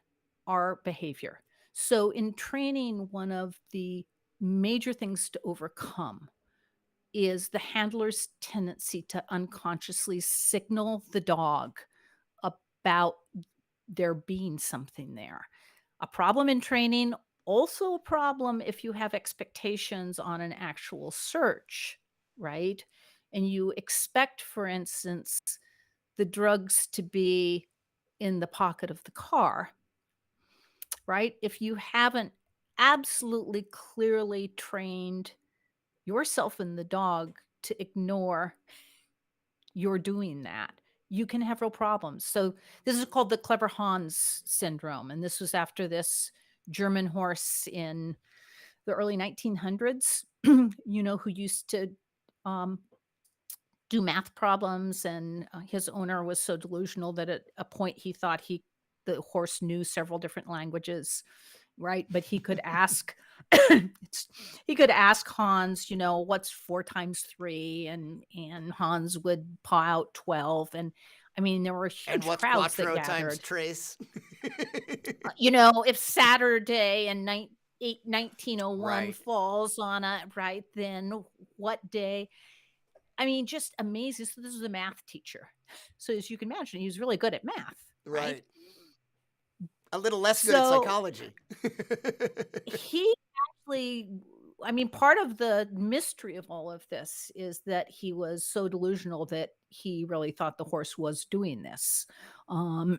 our behavior. So in training, one of the major things to overcome is the handler's tendency to unconsciously signal the dog about there being something there. A problem in training, also a problem if you have expectations on an actual search, right? And you expect, for instance, the drugs to be in the pocket of the car, right? If you haven't absolutely clearly trained yourself and the dog to ignore you're doing that, you can have real problems. So this is called the clever Hans syndrome, and this was after this German horse in the early 1900s, who used to um, do math problems, and his owner was so delusional that at a point he thought the horse knew several different languages, right? But he could ask he could ask Hans, what's 4 times 3, and Hans would paw out 12, and I mean there were And huge what's crowds that quattro times gathered. trace? If Saturday and 1901 Right. falls on a right, then what day? I mean, just amazing. So this was a math teacher. So as you can imagine, he was really good at math, right? Right. A little less good at So psychology. he actually, I mean, part of the mystery of all of this is that he was so delusional that he really thought the horse was doing this. And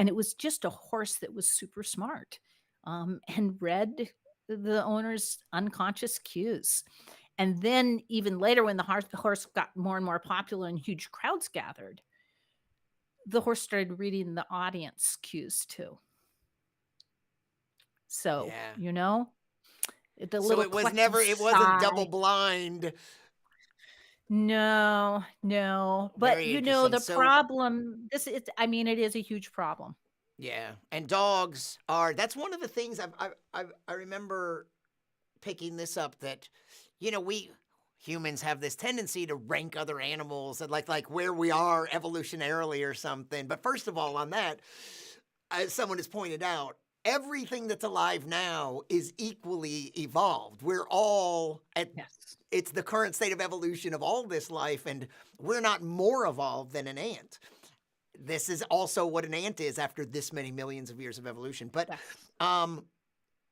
it was just a horse that was super smart, and read the owner's unconscious cues. And then even later, when the horse got more and more popular and huge crowds gathered, the horse started reading the audience cues too. So, Yeah. the So little it wasn't double sigh. blind. No, no. But, Very interesting. the So problem, it is a huge problem. yeah, and dogs are. That's one of the things I remember picking this up, that we humans have this tendency to rank other animals and like where we are evolutionarily or something. But first of all, on that, as someone has pointed out, everything that's alive now is equally evolved. We're all at Yes. it's the current state of evolution of all this life, and we're not more evolved than an ant. This is also what an ant is after this many millions of years of evolution. But Yes.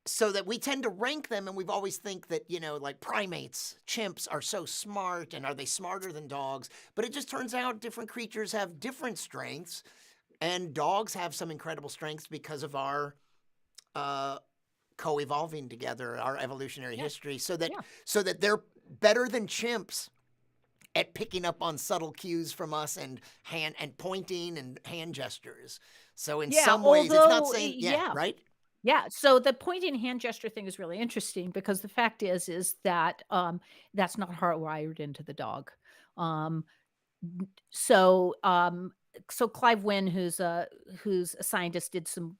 so that we tend to rank them, and we've always think that, like primates, chimps are so smart, and are they smarter than dogs? But it just turns out different creatures have different strengths, and dogs have some incredible strengths because of our co-evolving together, our evolutionary Yeah. history, so that Yeah. they're better than chimps at picking up on subtle cues from us, and pointing and hand gestures. So in Yeah, some ways, it's not although saying, yeah, yeah. right? Yeah, so the pointing hand gesture thing is really interesting because the fact is that, that's not hardwired into the dog. Um, n so, um so Clive Wynne, who's a scientist, did some,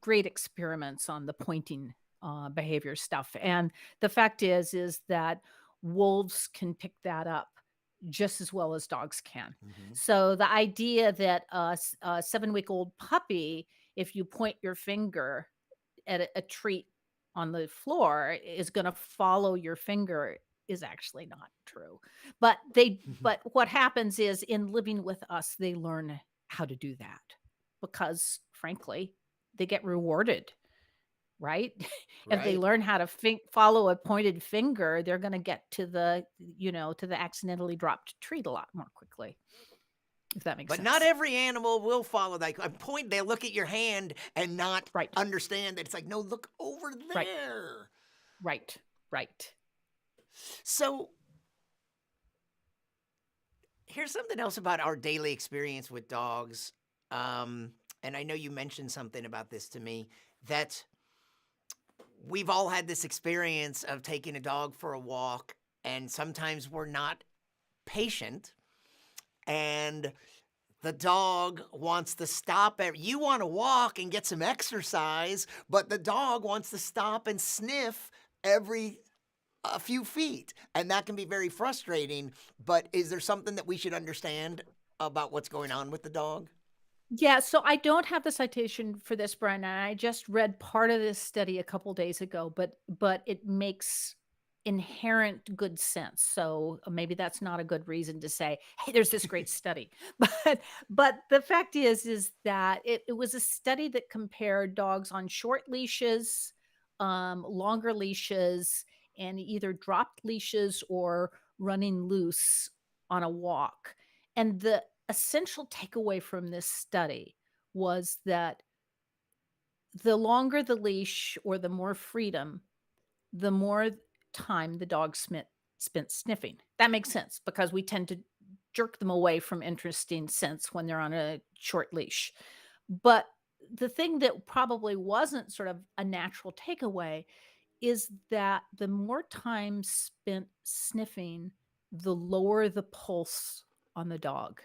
great experiments on the pointing, behavior stuff, and the fact is that wolves can pick that up just as well as dogs can. Mhm. So the idea that a 7-week-old puppy, if you point your finger at a treat on the floor, is gonna follow your finger is actually not true. But what happens is in living with us, they learn how to do that because, frankly, they get rewarded, right? If they Right. learn how to follow a pointed finger, they're gonna get to the accidentally dropped treat a lot more quickly, if that makes But not sense. every animal will follow that. A point, they look at your hand and not Right, understand that it's like, no, look over right, there. right, right. So here's something else about our daily experience with dogs. And I know you mentioned something about this to me, that we've all had this experience of taking a dog for a walk, and sometimes we're not patient, and the dog wants to stop. You want to walk and get some exercise, but the dog wants to stop and sniff every a few feet, and that can be very frustrating. But is there something that we should understand about what's going on with the dog? Yeah, so I don't have the citation for this, Brian, and I just read part of this study a couple days ago, but it makes inherent good sense. So maybe that's not a good reason to say, "Hey, there's this great study." But the fact is that it was a study that compared dogs on short leashes, longer leashes, and either dropped leashes or running loose on a walk. And the essential takeaway from this study was that the longer the leash or the more freedom, the more time the dog spent sniffing. That makes sense because we tend to jerk them away from interesting scents when they're on a short leash. But the thing that probably wasn't sort of a natural takeaway is that the more time spent sniffing, the lower the pulse on the dog.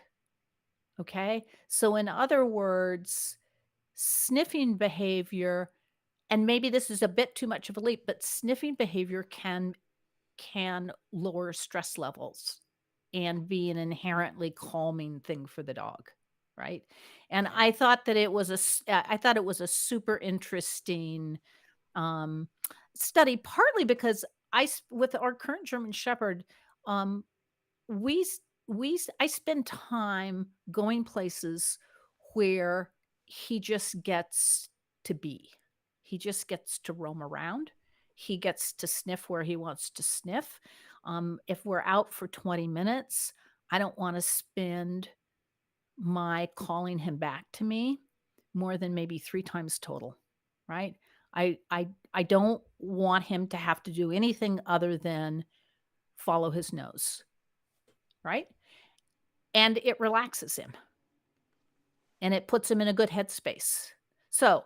Okay. So, in other words, sniffing behavior, and maybe this is a bit too much of a leap, but sniffing behavior can lower stress levels and be an inherently calming thing for the dog, right? And Right. I thought that I thought it was a super interesting um, study, partly because with our current German Shepherd, um, we s we s I spend time going places where he just gets to be. He just gets to roam around. He gets to sniff where he wants to sniff. If we're out for 20 minutes, I don't wanna spend my calling him back to me more than maybe 3 times total, right? I don't want him to have to do anything other than follow his nose, right? And it relaxes him and it puts him in a good headspace. So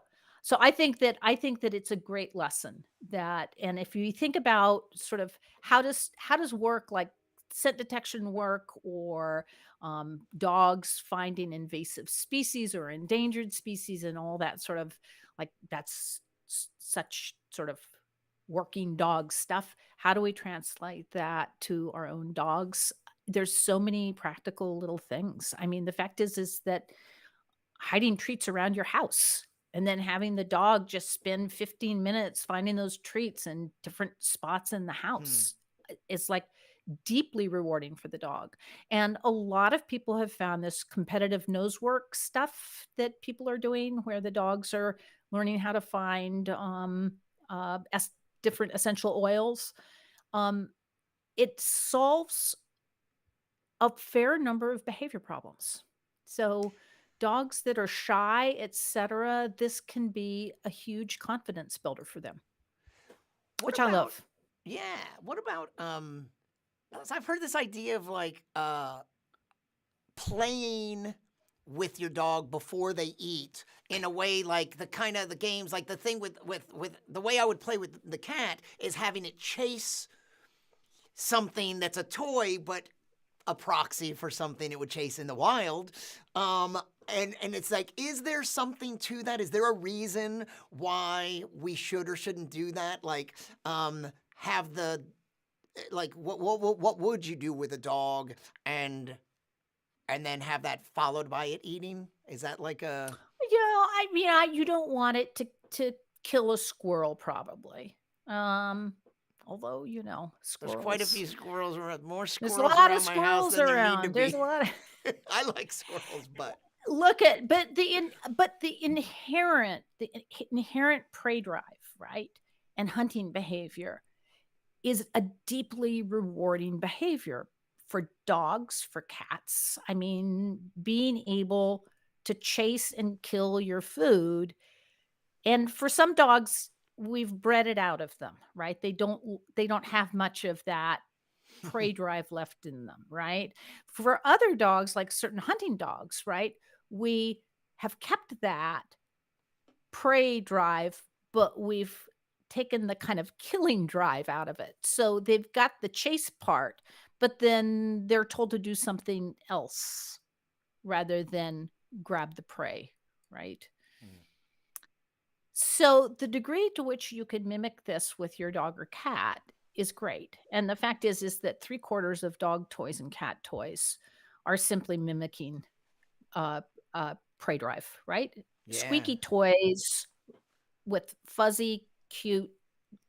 I think that it's a great lesson that, and if you think about sort of how does work like scent detection work, or dogs finding invasive species or endangered species and all that sort of, like, that's such sort of working dog stuff. How do we translate that to our own dogs? There's so many practical little things. I mean, the fact is that hiding treats around your house and then having the dog just spend 15 minutes finding those treats in different spots in the Hmm. house is like deeply rewarding for the dog. And a lot of people have found this competitive nose work stuff that people are doing where the dogs are learning how to find different essential oils. Um, it solves a fair number of behavior problems. So, dogs that are shy, etc., this can be a huge confidence builder for them, What which I about, love. yeah, what about, so I've heard this idea of like, playing with your dog before they eat in a way like the kind of the games, like the thing with the way I would play with the cat is having it chase something that's a toy but a proxy for something it would chase in the wild. um and it's like, is there something to that? Is there a reason why we should or shouldn't do that? Like, have the, like, what would you do with a dog, and then have that followed by it eating? Is that like a, Yeah, I mean, you don't want it to kill a squirrel, probably. Um, Although, there's quite a squirrels. few squirrels around, more There's a squirrels lot of around my house squirrels than there need to around. There's be. a lot of I like squirrels, but look at but the inherent prey drive, right? And hunting behavior is a deeply rewarding behavior for dogs, for cats. I mean, being able to chase and kill your food. And for some dogs, we've bred it out of them, right? They don't have much of that prey drive left in them, right? For other dogs, like certain hunting dogs, right? We have kept that prey drive, but we've taken the kind of killing drive out of it. So they've got the chase part, but then they're told to do something else rather than grab the prey, right? So the degree to which you could mimic this with your dog or cat is great. And the fact is that 3/4 of dog toys and cat toys are simply mimicking uh, prey drive, right? Yeah. Squeaky toys with fuzzy, cute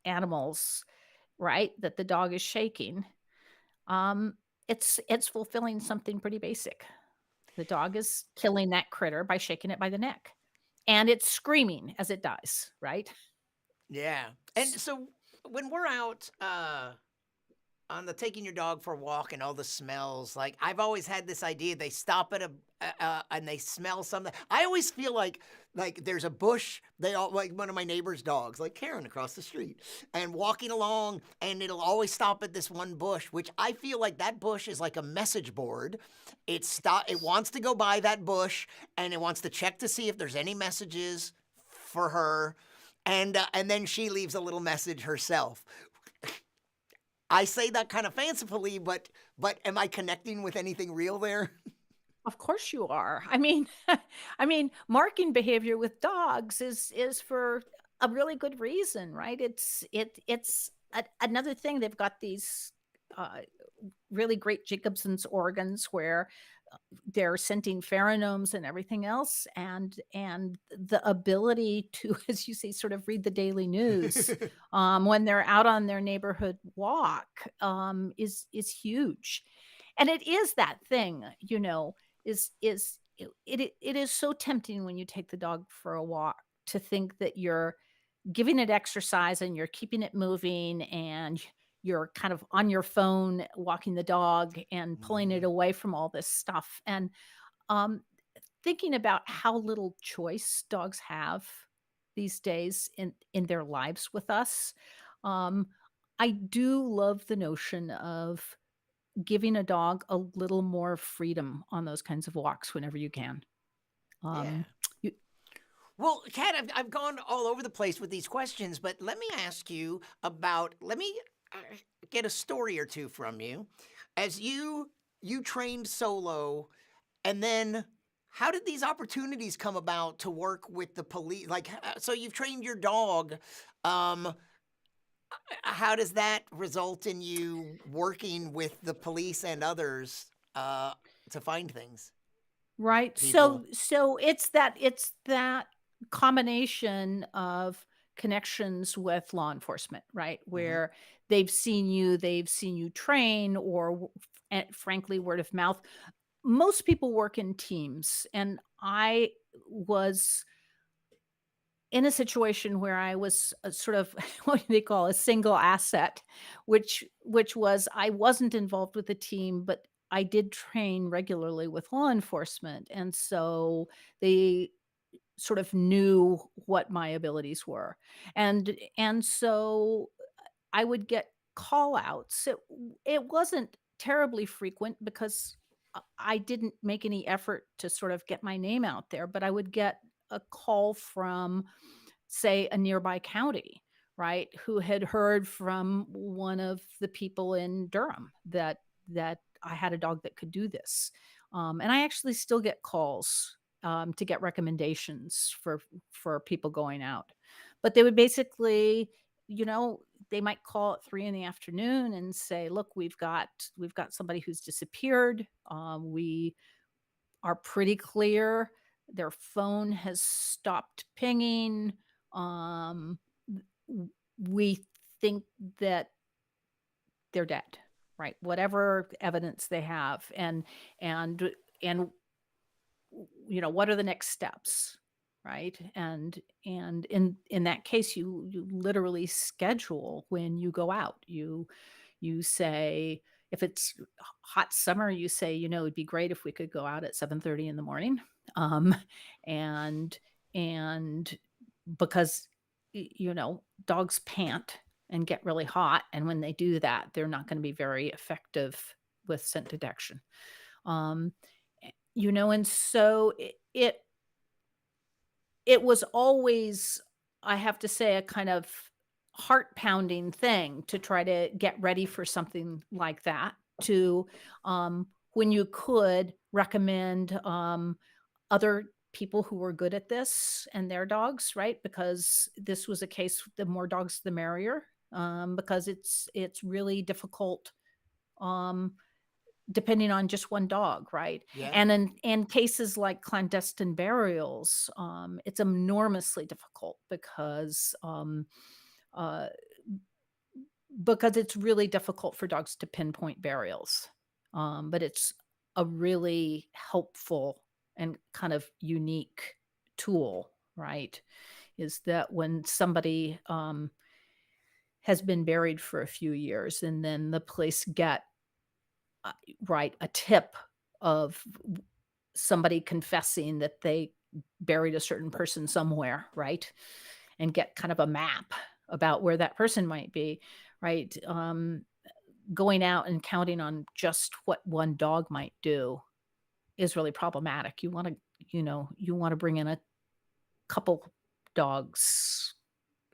animals, right? That the dog is shaking. Um, it's fulfilling something pretty basic. The dog is killing that critter by shaking it by the neck, and it's screaming as it dies, right? Yeah. And so when we're out on the taking your dog for a walk and all the smells, like I've always had this idea they stop at a and they smell something. I always feel like there's a bush. They all like one of my neighbor's dogs, like Karen across the street, and walking along, and it'll always stop at this one bush, which I feel like that bush is like a message board. It wants to go by that bush, and it wants to check to see if there's any messages for her, and then she leaves a little message herself. I say that kind of fancifully, but am I connecting with anything real there? Of course you are. I mean, I mean, marking behavior with dogs is for a really good reason, right? Another thing. They've got these uh, really great Jacobson's organs where they're scenting pheromones and everything else, and the ability to, as you say, sort of read the daily news when they're out on their neighborhood walk is huge, and it is that thing, it is so tempting when you take the dog for a walk to think that you're giving it exercise and you're keeping it moving and you're kind of on your phone walking the dog and pulling it Mhm. away from all this stuff. And um, thinking about how little choice dogs have these days in their lives with us, um, I do love the notion of giving a dog a little more freedom on those kinds of walks whenever you can. Yeah. Um, you, Well, Kat, I've gone all over the place with these questions, but let me ask you about. Let me uh, get a story or two from you, as you trained solo, and then how did these opportunities come about to work with the police? Like, so you've trained your dog. Um, how does that result in you working with the police and others uh, to find things, Right. people? So it's that combination of connections with law enforcement, right? Hmm. Where they've seen you train, or frankly, word of mouth. Most people work in teams, and I was in a situation where I was a sort of what do they call a single asset, which was I wasn't involved with the team, but I did train regularly with law enforcement, and so they sort of knew what my abilities were, and so I would get call outs. It wasn't terribly frequent because I didn't make any effort to sort of get my name out there, but I would get a call from, say, a nearby county, right, who had heard from one of the people in Durham that I had a dog that could do this. And I actually still get calls to get recommendations for people going out. But they would basically, you know, they might call at 3 in the afternoon and say, "Look, we've got somebody who's disappeared. We are pretty clear their phone has stopped pinging. Um, we think that they're dead, right? Whatever evidence they have, and and what are the next steps, right? And in that case, you literally schedule when you go out. You say, if it's hot summer, you say, it'd be great if we could go out at 7:30 in the morning. Um, and and because dogs pant and get really hot, and when they do that, they're not going to be very effective with scent detection. Um, and so it was always, I have to say, a kind of heart pounding thing to try to get ready for something like that, to when you could recommend other people who were good at this and their dogs, right? Because this was a case, the more dogs the merrier, because it's really difficult, um depending on just one dog, right? Yeah. And in cases like clandestine burials, it's enormously difficult uh, because it's really difficult for dogs to pinpoint burials. But it's a really helpful and kind of unique tool, right? Is that when somebody has been buried for a few years and then the police get uh, right a tip of somebody confessing that they buried a certain person somewhere, right? And get kind of a map about where that person might be, right? Going out and counting on just what one dog might do is really problematic. You want to bring in a couple dogs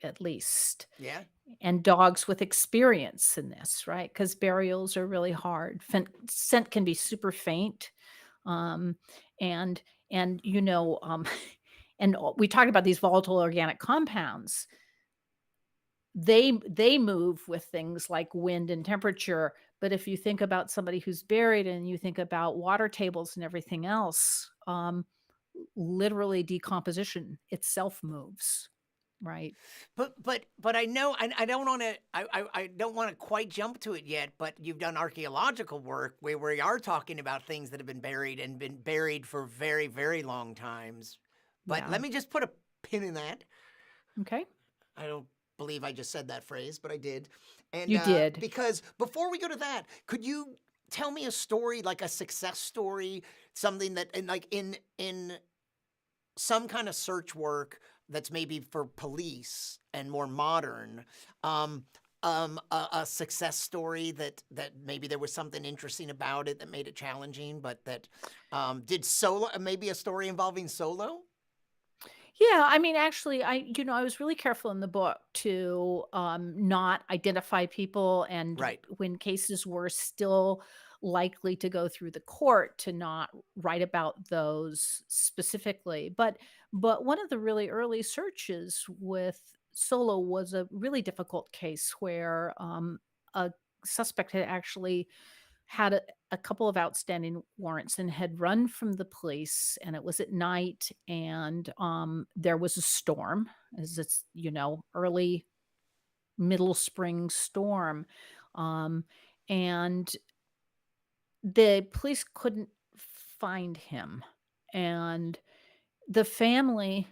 at least, Yeah. and dogs with experience in this, right? Because burials are really hard. Scent can be super faint, um, and and we talked about these volatile organic compounds. They move with things like wind and temperature, but if you think about somebody who's buried and you think about water tables and everything else, literally decomposition itself moves, right? But I know I don't want to I don't want to quite jump to it yet. But you've done archaeological work where we are talking about things that have been buried for very very long times. But Yeah. let me just put a pin in that. Okay. I don't believe I just said that phrase, but I did. And You did. because before we go to that, could you tell me a story, like a success story, something that in some kind of search work that's maybe for police and more modern, a success story that maybe there was something interesting about it that made it challenging, but that did solo, maybe a story involving solo. Yeah, I mean, actually, I was really careful in the book to not identify people, and Right. when cases were still likely to go through the court, to not write about those specifically. But one of the really early searches with Solo was a really difficult case where a suspect had actually had a couple of outstanding warrants and had run from the police, and it was at night, and there was a storm, as it's early middle spring storm, um and the police couldn't find him, and the family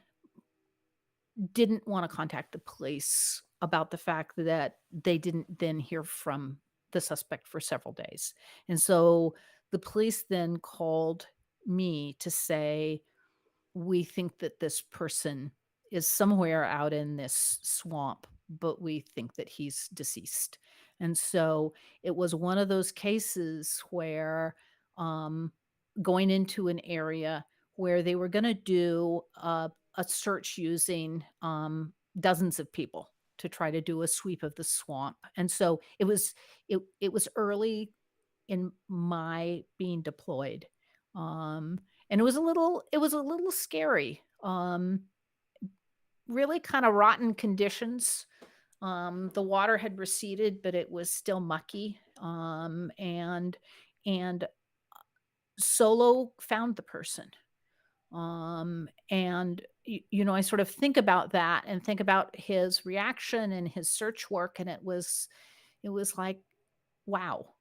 didn't want to contact the police about the fact that they didn't then hear from the suspect for several days. And so the police then called me to say, we think that this person is somewhere out in this swamp, but we think that he's deceased. And so it was one of those cases where um, going into an area where they were going to do a search using dozens of people to try to do a sweep of the swamp. And so it was early in my being deployed. And it was a little scary. Really kind of rotten conditions. The water had receded, but it was still mucky. And Solo found the person. And I sort of think about that and think about his reaction and his search work, and it was like, wow.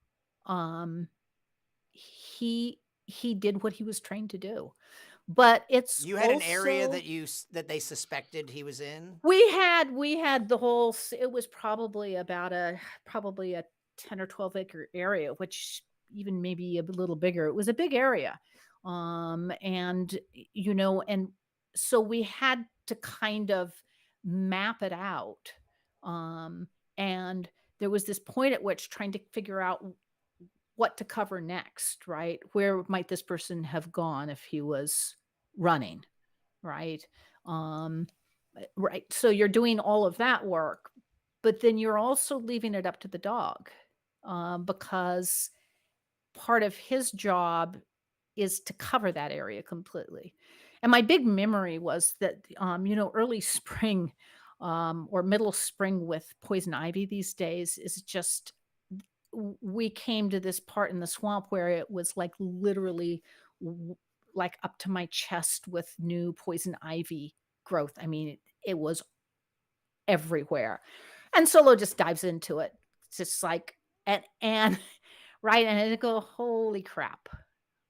Um, he did what he was trained to do. But it's You had an area also that they suspected he was in. we had the whole it was probably a 10 or 12 acre area, which even maybe a little bigger. It was a big area. And so we had to kind of map it out. And there was this point at which trying to figure out what to cover next, right? Where might this person have gone if he was running, right? Um, right. So you're doing all of that work, but then you're also leaving it up to the dog, because part of his job is to cover that area completely. And my big memory was that, early spring, or middle spring with poison ivy these days is just we came to this part in the swamp where it was like literally like up to my chest with new poison ivy growth. I mean, it was everywhere. And Solo just dives into it. It's just like, and right. And I go, holy crap.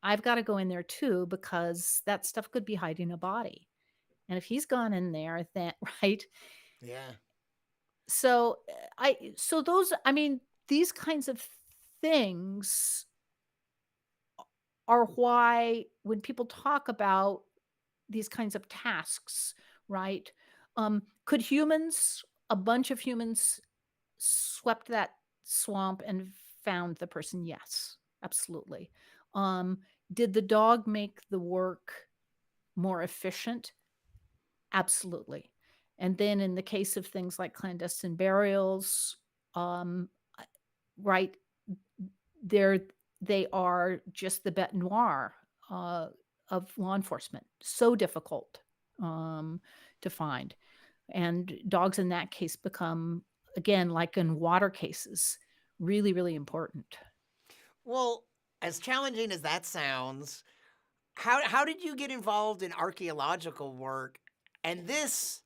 I've got to go in there too because that stuff could be hiding a body. And if he's gone in there, then right. Yeah. So so those, I mean, these kinds of things are why when people talk about these kinds of tasks, right? Could humans, a bunch of humans, swept that swamp and found the person? Yes, absolutely. Um, did the dog make the work more efficient? Absolutely. And then in the case of things like clandestine burials, um, I- right, they're they are just the bête noire uh, of law enforcement. So difficult to find, and dogs in that case become, again, like in water cases, really, really important. Well, as challenging as that sounds, how did you get involved in archaeological work? And this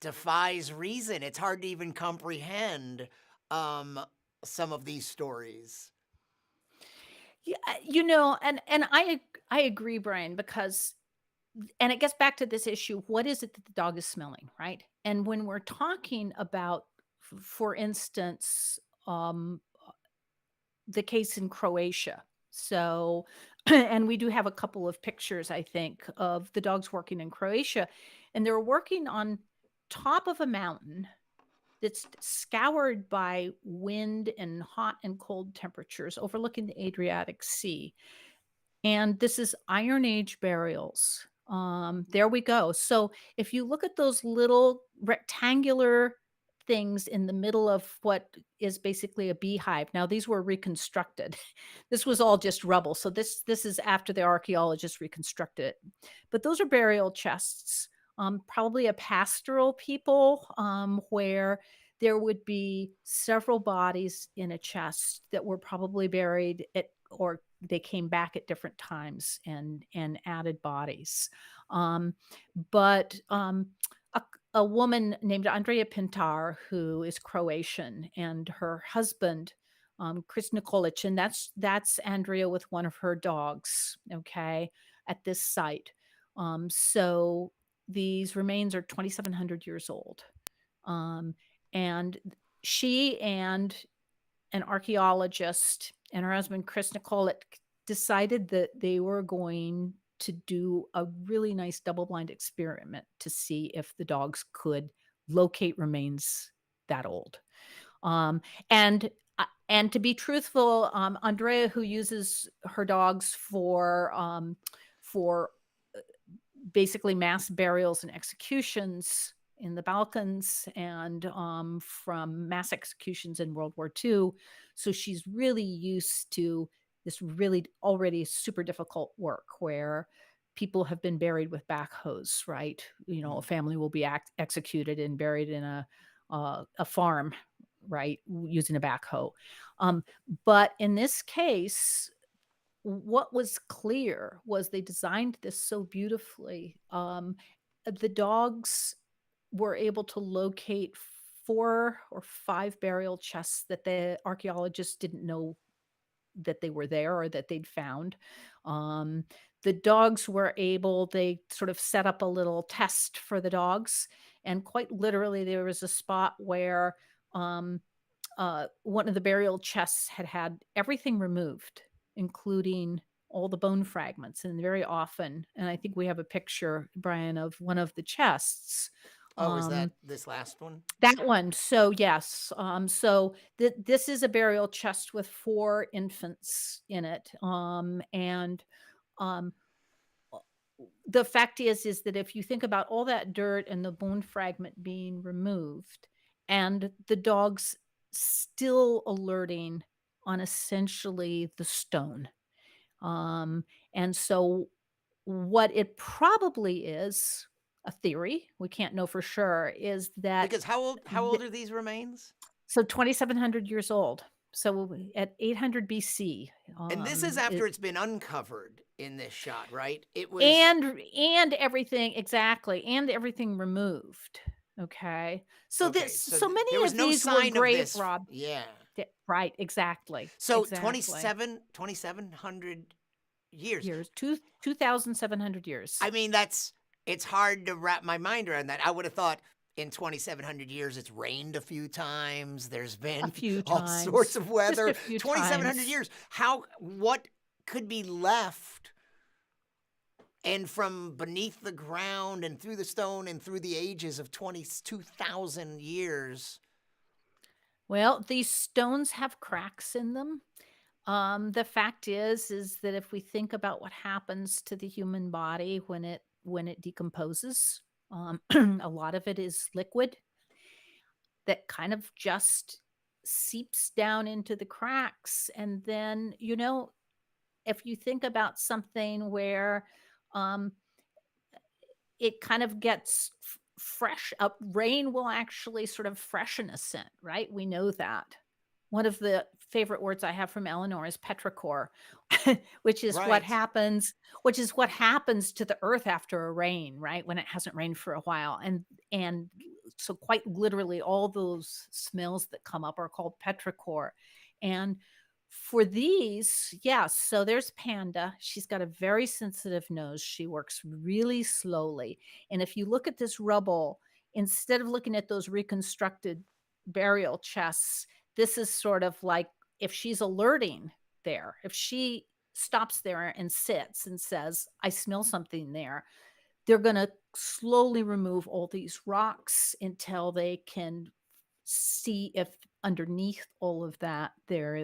defies reason. It's hard to even comprehend um, some of these stories. Yeah, and I agree, Brian, because and it gets back to this issue: what is it that the dog is smelling, right? And when we're talking about, for instance, um, the case in Croatia. So, and we do have a couple of pictures, I think, of the dogs working in Croatia, and they're working on top of a mountain that's scoured by wind and hot and cold temperatures overlooking the Adriatic Sea. And this is Iron Age burials. There we go. So if you look at those little rectangular things in the middle of what is basically a beehive. Now these were reconstructed. This was all just rubble. So this is after the archaeologists reconstructed it. But those are burial chests. Probably a pastoral people where there would be several bodies in a chest that were probably buried at, or they came back at different times and added bodies. Um, but a, a woman named Andrea Pintar, who is Croatian, and her husband, Chris Nikolic, and that's Andrea with one of her dogs. Okay, at this site. So these remains are 2,700 years old, um, and she and an archaeologist and her husband, Chris Nikolic, decided that they were going to do a really nice double-blind experiment to see if the dogs could locate remains that old. Um, and and to be truthful, Andrea, who uses her dogs for basically mass burials and executions in the Balkans and from mass executions in World War II. So she's really used to this really already super difficult work where people have been buried with backhoes, right? A family will be executed and buried in a farm, right, using a backhoe. But in this case, what was clear was they designed this so beautifully. The dogs were able to locate 4 or 5 burial chests that the archaeologists didn't know that they were there or that they'd found. Um, the dogs were able, they sort of set up a little test for the dogs. And quite literally, there was a spot where um, one of the burial chests had everything removed, including all the bone fragments. And very often, and I think we have a picture, Brian, of one of the chests. Oh, is that Um, this last one? that one. So yes. So this is a burial chest with 4 infants in it. And um, the fact is that if you think about all that dirt and the bone fragment being removed and the dogs still alerting on essentially the stone. And so what it probably is, a theory, we can't know for sure, is that Because how old are these remains? so 2,700 years old. So at 800 BC, And this is after it's been uncovered in this shot, right? It was and everything exactly, and everything removed. Okay, so okay. this So so there many was of no these were sign of grave this. rob. Yeah. Right, exactly, So exactly. 2,700 years. Years, 2,700 years. I mean, it's hard to wrap my mind around that. I would have thought in 2,700 years it's rained a few times. There's A been few all sorts times, of just weather. a few 2,700 times. years. What could be left? And from beneath the ground and through the stone and through the ages of 22,000 years. Well, these stones have cracks in them. The fact is that if we think about what happens to the human body when it decomposes, a lot of it is liquid that kind of just seeps down into the cracks. And then, if you think about something where um, it kind of gets fresh up, rain will actually sort of freshen a scent, right? We know that. One of the favorite words I have from Eleanor is petrichor, which is what Right. happens which is what happens to the earth after a rain, right? When it hasn't rained for a while. And so quite literally all those smells that come up are called petrichor. And for these, yes, so there's Panda. She's got a very sensitive nose. She works really slowly. And if you look at this rubble, instead of looking at those reconstructed burial chests, this is sort of like if she's alerting there, if she stops there and sits and says, I smell something there, they're going to slowly remove all these rocks until they can see if underneath all of that there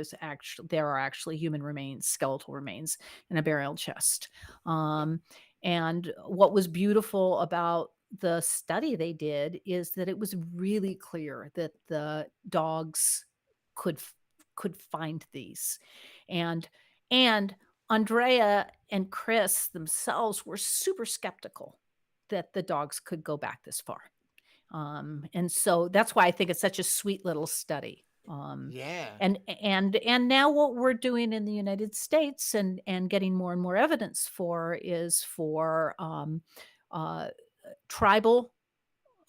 are actually human remains, skeletal remains in a burial chest. And what was beautiful about the study they did is that it was really clear that the dogs could could find these. And and Andrea and Chris themselves were super skeptical that the dogs could go back this far. And so that's why I think it's such a sweet little study. Yeah. And now what we're doing in the United States and getting more and more evidence for is for uh, tribal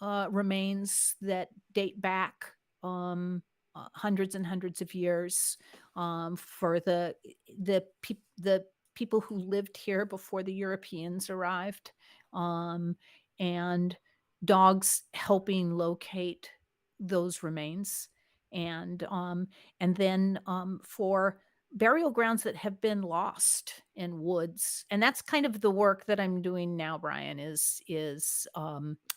remains that date back hundreds and hundreds of years, for the people who lived here before the Europeans arrived, and dogs helping locate those remains, and then for burial grounds that have been lost in woods. And that's kind of the work that I'm doing now, Brian, is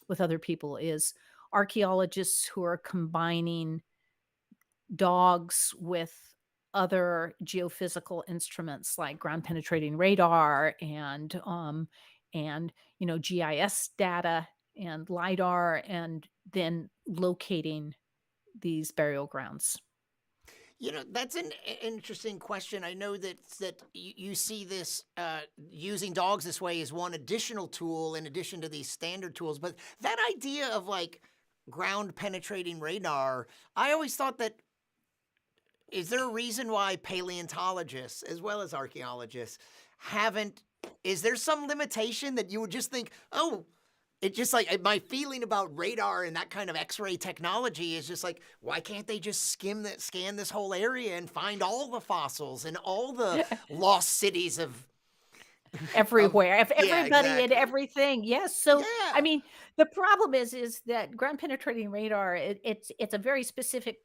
with other people, is archaeologists who are combining dogs with other geophysical instruments like ground penetrating radar and GIS data and lidar, and then locating these burial grounds. That's an interesting question. I know that you see this using dogs this way is one additional tool in addition to these standard tools. But that idea of like ground penetrating radar, I always thought that, is there a reason why paleontologists as well as archaeologists haven't? Is there some limitation that you would just think, oh, it just like my feeling about radar and that kind of X-ray technology is just like, why can't they just scan this whole area and find all the fossils and all the lost cities of Everywhere, if yeah, everybody and exactly. everything. Yes. So, I Yeah. mean, the problem is that ground penetrating radar, it's a very specific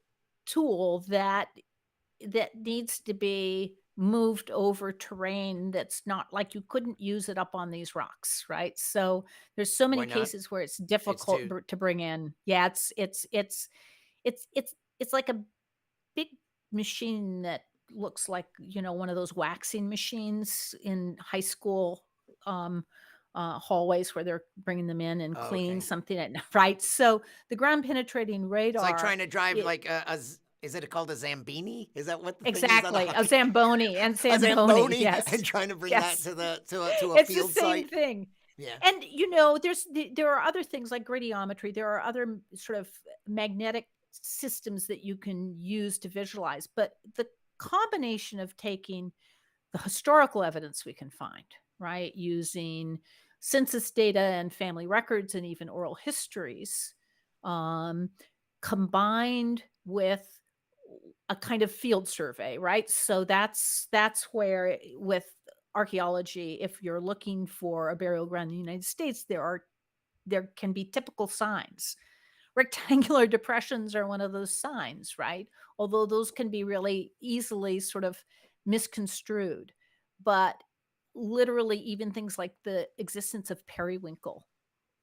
tool that needs to be moved over terrain that's not like you couldn't use it up on these rocks, right? So there's so Why many not? cases where it's It's difficult too to bring in. Yeah, it's like a big machine that looks like, one of those waxing machines in high school um, hallways where they're bringing them in and oh, cleaning okay. something at right. So the ground penetrating It's like radar, trying to drive it like is it called a Zambini? Is that what the thing is on a exactly a hockey? Zamboni and A Zamboni. Zamboni and Yes, trying to bring that yes, to a it's the field same site. thing. Yeah. And there are other things like gradiometry. There are other sort of magnetic systems that you can use to visualize. But the combination of taking the historical evidence we can find, right, using census data and family records and even oral histories, um, combined with a kind of field survey, right? So that's where with archaeology, if you're looking for a burial ground in the United States, there can be typical signs. Rectangular depressions are one of those signs, right? Although those can be really easily sort of misconstrued. But literally, even things like the existence of periwinkle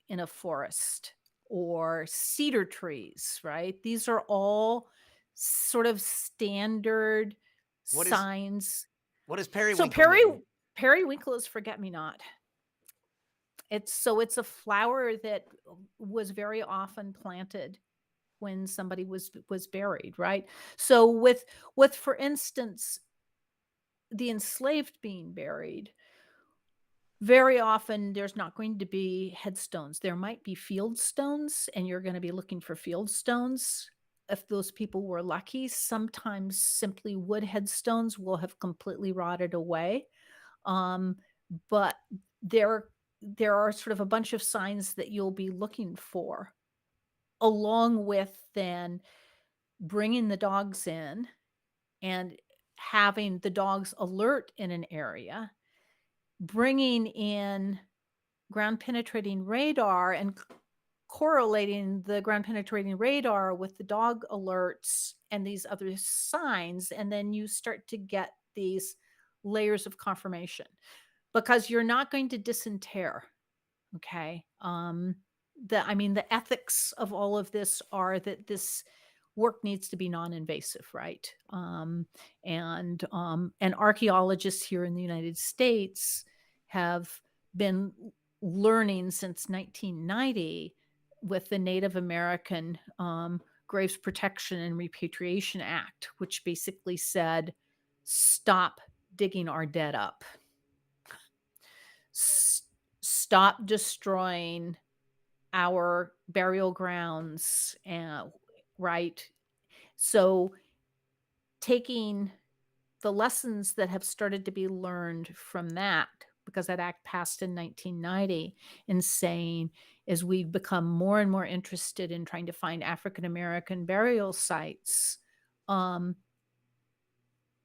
in a forest or cedar trees, right? These are all sort of standard What is signs. what does So periwinkle mean? periwinkle is forget me not. It's a flower that was very often planted when somebody was buried, right? So with for instance, the enslaved being buried, very often there's not going to be headstones. There might be field stones, and you're going to be looking for field stones. If those people were lucky, sometimes simply wood headstones will have completely rotted away. Um, but there there are sort of a bunch of signs that you'll be looking for, along with then bringing the dogs in and having the dogs alert in an area, bringing in ground penetrating radar and correlating the ground penetrating radar with the dog alerts and these other signs. And then you start to get these layers of confirmation because you're not going to disinter. Okay. The ethics of all of this are that this work needs to be non-invasive, right? And archaeologists here in the United States have been learning since 1990 with the Native American Graves Protection and Repatriation Act, which basically said, stop digging our dead up. Stop destroying our burial grounds, right? So taking the lessons that have started to be learned from that, because that act passed in 1990, and saying, as we've become more and more interested in trying to find African American burial sites, um,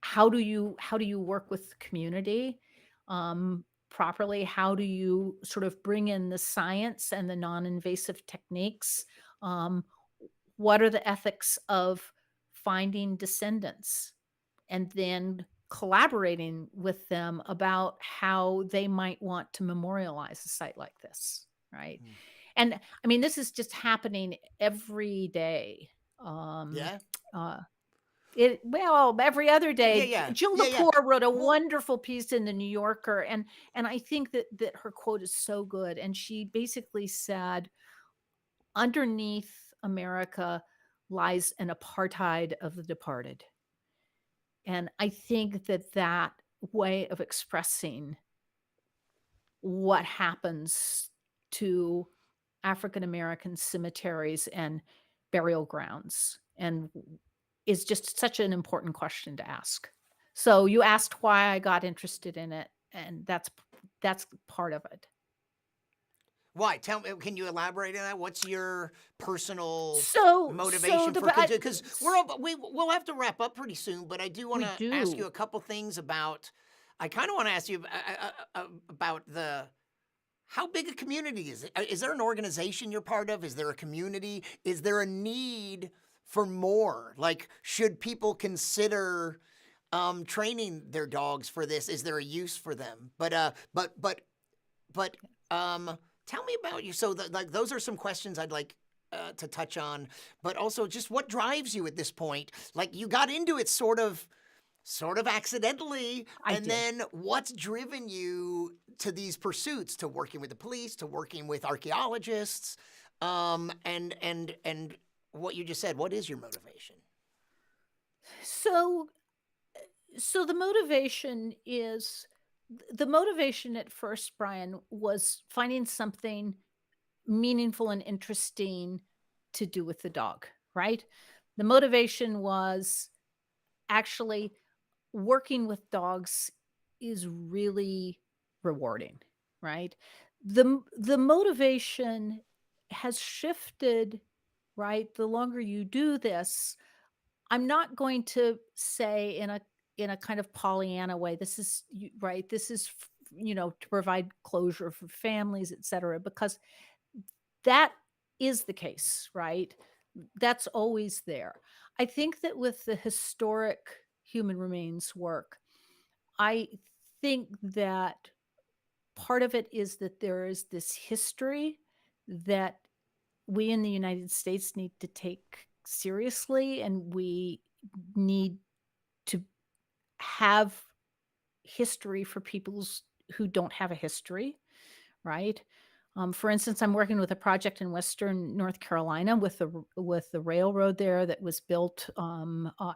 how do you work with the community properly? How do you sort of bring in the science and the non-invasive techniques? Um, what are the ethics of finding descendants and then collaborating with them about how they might want to memorialize a site like this, right? Mm. And I mean, this is just happening every day. Yeah. Every other Yeah, day. yeah. Jill Yeah, yeah. Lepore wrote a Well, wonderful piece in the New Yorker, and I think that her quote is so good. And she basically said, underneath America lies an apartheid of the departed. And I think that way of expressing what happens to African American cemeteries and burial grounds and is just such an important question to ask. So you asked why I got interested in it, and that's part of it. why? Tell me. Can you elaborate on that? What's your personal So motivation the for I, because we'll have to wrap up pretty soon. But I do want we to ask you do a couple things about. I kind of want to ask you about the how big a community is it? Is there an organization you're part of? Is there a community? Is there a need for more? Like, should people consider training their dogs for this? Is there a use for them? But tell me about you. So, like, those are some questions I'd like to touch on. But also, just what drives you at this point? Like, you got into it sort of accidentally, I and did. then what's driven you to these pursuits, to working with the police, to working with archaeologists, and what you just said. What is your motivation? So so the motivation at first, Brian, was finding something meaningful and interesting to do with the dog, right? The motivation was actually working with dogs is really rewarding, right? The motivation has shifted, right? The longer you do this, I'm not going to say in a kind of Pollyanna way, this is right. This is to provide closure for families, et cetera, because that is the case, right? That's always there. I think that with the historic human remains work, I think that part of it is that there is this history that we in the United States need to take seriously, and we need to have history for peoples who don't have a history, right? For instance, I'm working with a project in Western North Carolina with the railroad there that was built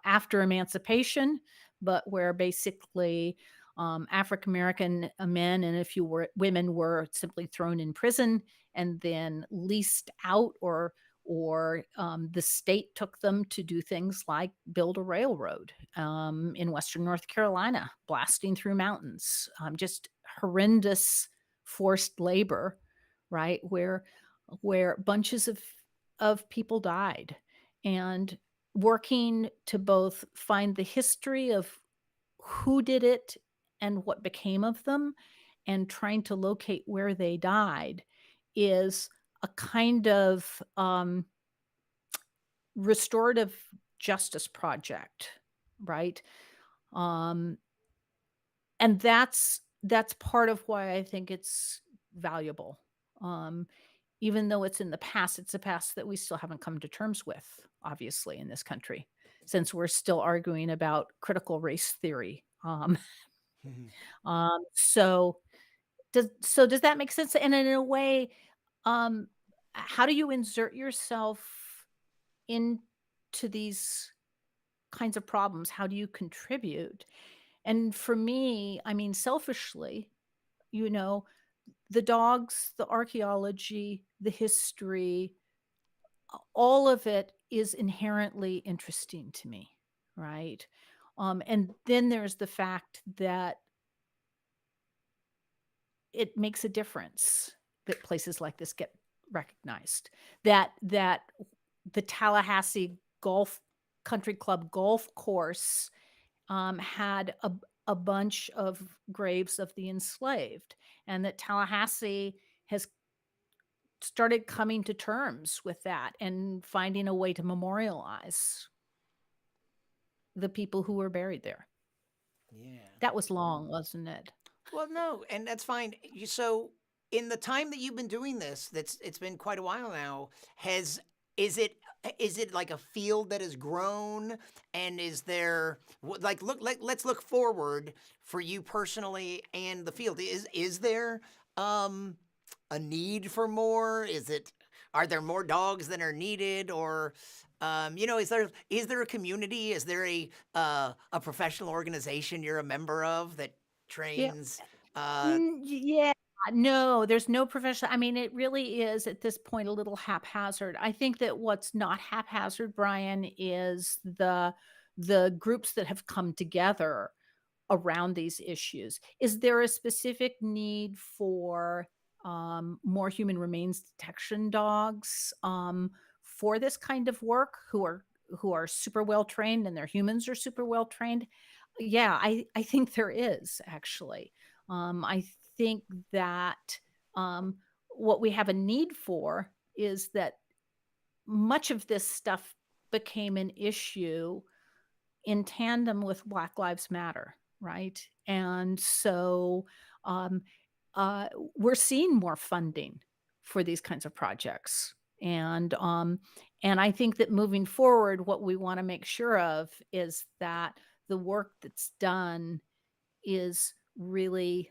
after emancipation, but where basically African American men and a few women were simply thrown in prison and then leased out, or the state took them to do things like build a railroad in Western North Carolina, blasting through mountains, just horrendous forced labor, right? Where bunches of people died, and working to both find the history of who did it and what became of them, and trying to locate where they died is a kind of restorative justice project, right? Um, and that's part of why I think it's valuable. Um, Even though it's in the past, it's a past that we still haven't come to terms with, obviously, in this country, since we're still arguing about critical race theory. Mhm. So does that make sense? And in a way, um, how do you insert yourself into these kinds of problems? How do you contribute? And for me, I mean, selfishly, you know, the dogs, the archaeology, the history, all of it is inherently interesting to me, right? And then there's the fact that it makes a difference that places like this get recognized. That the Tallahassee Golf Country Club golf course had a bunch of graves of the enslaved, and that Tallahassee has started coming to terms with that and finding a way to memorialize the people who were buried there. Yeah. That was long, wasn't it? Well, no, and that's fine. So, in the time that you've been doing this, it's been quite a while now. Has is it is it like a field that has grown, and is there like let's look forward for you personally and the field. Is there um a need for more? Are there more dogs than are needed, or is there a community? Is there a professional organization you're a member of that Yeah. trains? Uh, Yeah. No, there's no professional. I mean, it really is at this point a little haphazard. I think that what's not haphazard, Brian, is the groups that have come together around these issues. Is there a specific need for more human remains detection dogs for this kind of work who are super well trained and their humans are super well trained? Yeah, I think there is actually. I think that um, what we have a need for is that much of this stuff became an issue in tandem with Black Lives Matter, right? And so um, uh, we're seeing more funding for these kinds of projects. And I think that moving forward, what we want to make sure of is that the work that's done is really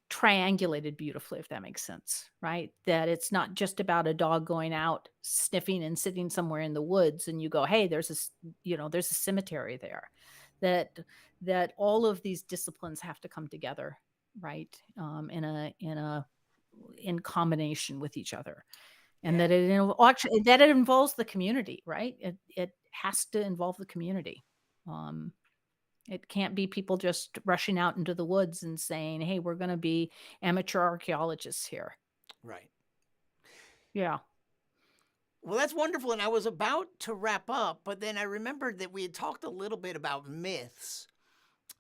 triangulated beautifully, if that makes sense, right? That it's not just about a dog going out sniffing and sitting somewhere in the woods and you go, "Hey, there's a cemetery there." That that all of these disciplines have to come together, right? In combination with each other. and Yeah. that actually that it involves the community, right? It has to involve the community. Um, it can't be people just rushing out into the woods and saying, "Hey, we're going to be amateur archaeologists here." Right. Yeah. Well, that's wonderful. And I was about to wrap up, but then I remembered that we had talked a little bit about myths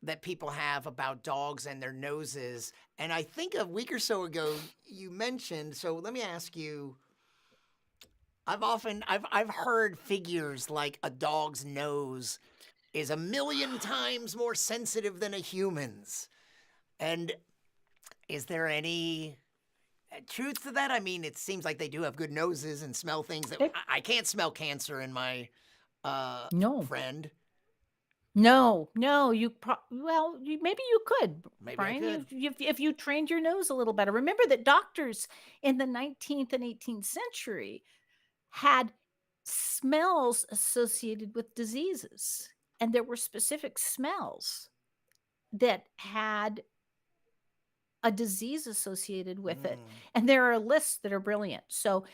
that people have about dogs and their noses. And I think a week or so ago you mentioned, so let me ask you, I've heard figures like a dog's nose is 1,000,000 times more sensitive than a human's. And is there any truth to that? I mean, it seems like they do have good noses and smell things that It, I can't smell cancer in my no. friend. No, no, well, maybe you could, Maybe I Brian, could. if you trained your nose a little better. Remember that doctors in the 19th and 18th century had smells associated with diseases, and there were specific smells that had a disease associated with it, Mm. and there are lists that are brilliant. So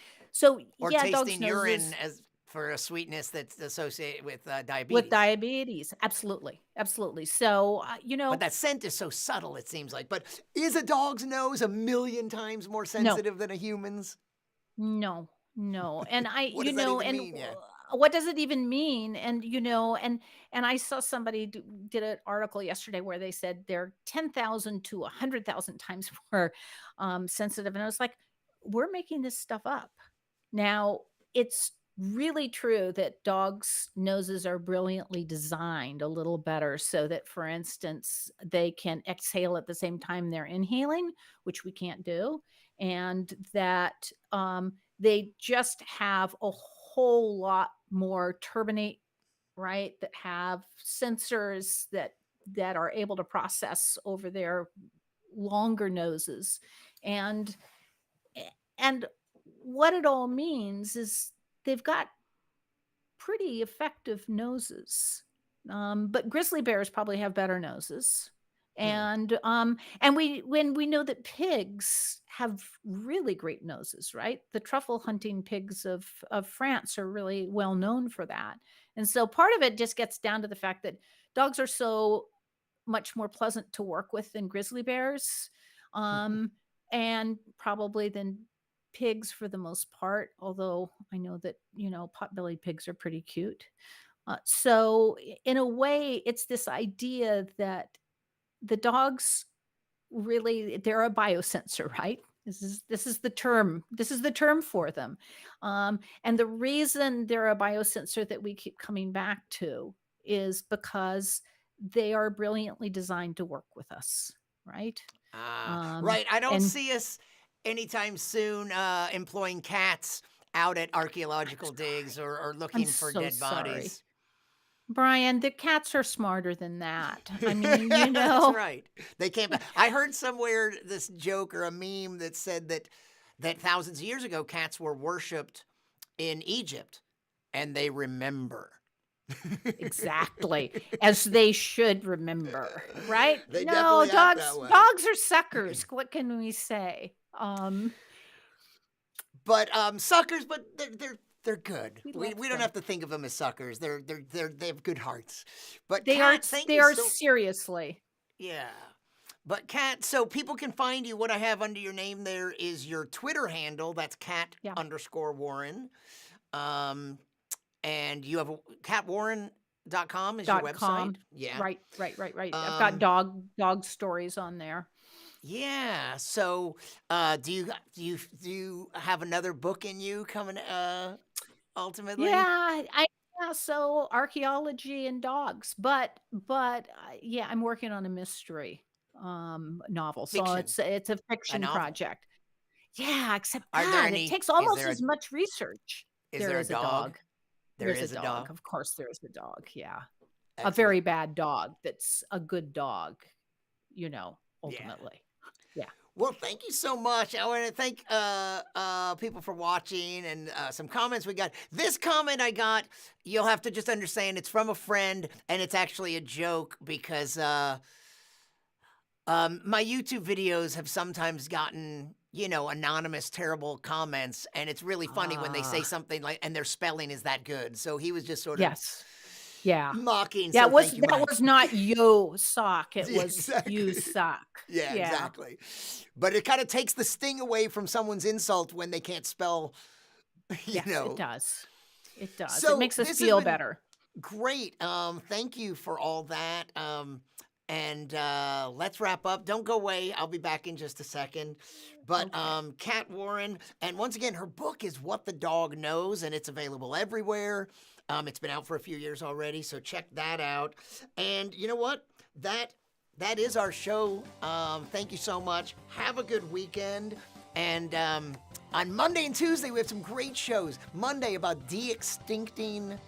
Or yeah, dogs' tasting urine noses as for a sweetness that's associated with with diabetes. diabetes, absolutely, absolutely. So But that scent is so subtle, it seems like. But is a dog's nose 1,000,000 times more no. sensitive than a human's? No, no, and What does that even mean? Yeah. what does it even mean? And, and I saw somebody did an article yesterday where they said they're 10,000 to 100,000 times more sensitive, and I was like, we're making this stuff up. Now, it's really true that dogs' noses are brilliantly designed a little better so that, for instance, they can exhale at the same time they're inhaling, which we can't do, and that they just have a whole lot more turbinate, right? That have sensors that are able to process over their longer noses, and and what it all means is they've got pretty effective noses. But grizzly bears probably have better noses. Hmm. And we know that pigs have really great noses, right? The truffle hunting pigs of France are really well known for that. And so part of it just gets down to the fact that dogs are so much more pleasant to work with than grizzly bears, um, and probably than pigs for the most part, although I know that, pot-bellied pigs are pretty cute. So in a way, it's this idea that the dogs really they're a biosensor, right? This is the term. This is the term for them. And the reason they're a biosensor that we keep coming back to is because they are brilliantly designed to work with us, right? Um, Right. I don't and see us anytime soon employing cats out at I'm archaeological digs sorry. or I'm looking for so dead sorry. bodies. Brian, the cats are smarter than that. I mean, That's right. They can't. I heard somewhere this joke or a meme that said that thousands of years ago cats were worshipped in Egypt, and they remember. exactly, as they should remember, right? They No, definitely act that dogs way. dogs are suckers. What can we say? But suckers, but they're good. We We love we don't them. have to think of them as suckers. They have good hearts. But They are Kat, thank they you are so seriously. yeah. But Kat, so people can find you. What I have under your name there is your Twitter handle. That's Yeah. cat_Warren. Um, and you have catwarren.com is your website. .com. Yeah. Right, right, right, right. I've got Um, dog stories on there. yeah. So, do you have another book in you coming? Ultimately, Yeah, so archaeology and dogs, but yeah, I'm working on a mystery novel. So fiction, it's a a fiction novel. project. Yeah, except Are there God, it any? takes Is almost there a? as much research. Is There there a is a dog? dog. There There's a is a dog. dog. Of course there's a dog. Yeah. A very Excellent. bad dog that's a good dog, Yeah. ultimately. Yeah. Well, thank you so much. I want to thank people for watching and some comments we got. This comment I got, you'll have to just understand it's from a friend and it's actually a joke because My YouTube videos have sometimes gotten, anonymous, terrible comments, and it's really funny when they say Ah, something like, and their spelling is that good. So he was just sort of yes. Yeah. mocking. Yeah, So thank you, that Mike. was not "yo suck," it Yeah, was "you exactly. suck." Yeah, Yeah. exactly. But it kind of takes the sting away from someone's insult when they can't spell, you Yes, it know. does. It does. It So makes us this has feel been better. great. Thank you for all that. And let's wrap up. Don't go away. I'll be back in just a second. But Okay. Kat Warren, and once again, her book is What the Dog Knows, and it's available everywhere. It's been out for a few years already, so check that out. And you know what? That is our show. Thank you so much. Have a good weekend. And on Monday and Tuesday, we have some great shows. Monday about de-extincting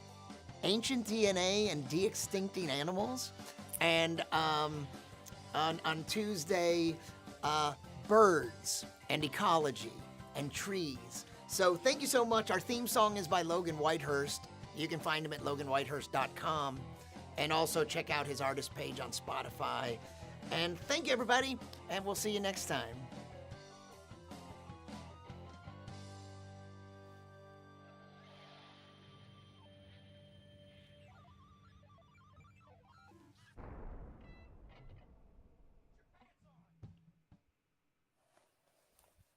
ancient DNA and de-extincting animals. And on Tuesday, birds and ecology and trees. So thank you so much. Our theme song is by Logan Whitehurst. You can find him at loganwhitehurst.com. And also check out his artist page on Spotify. And thank you, everybody. And we'll see you next time.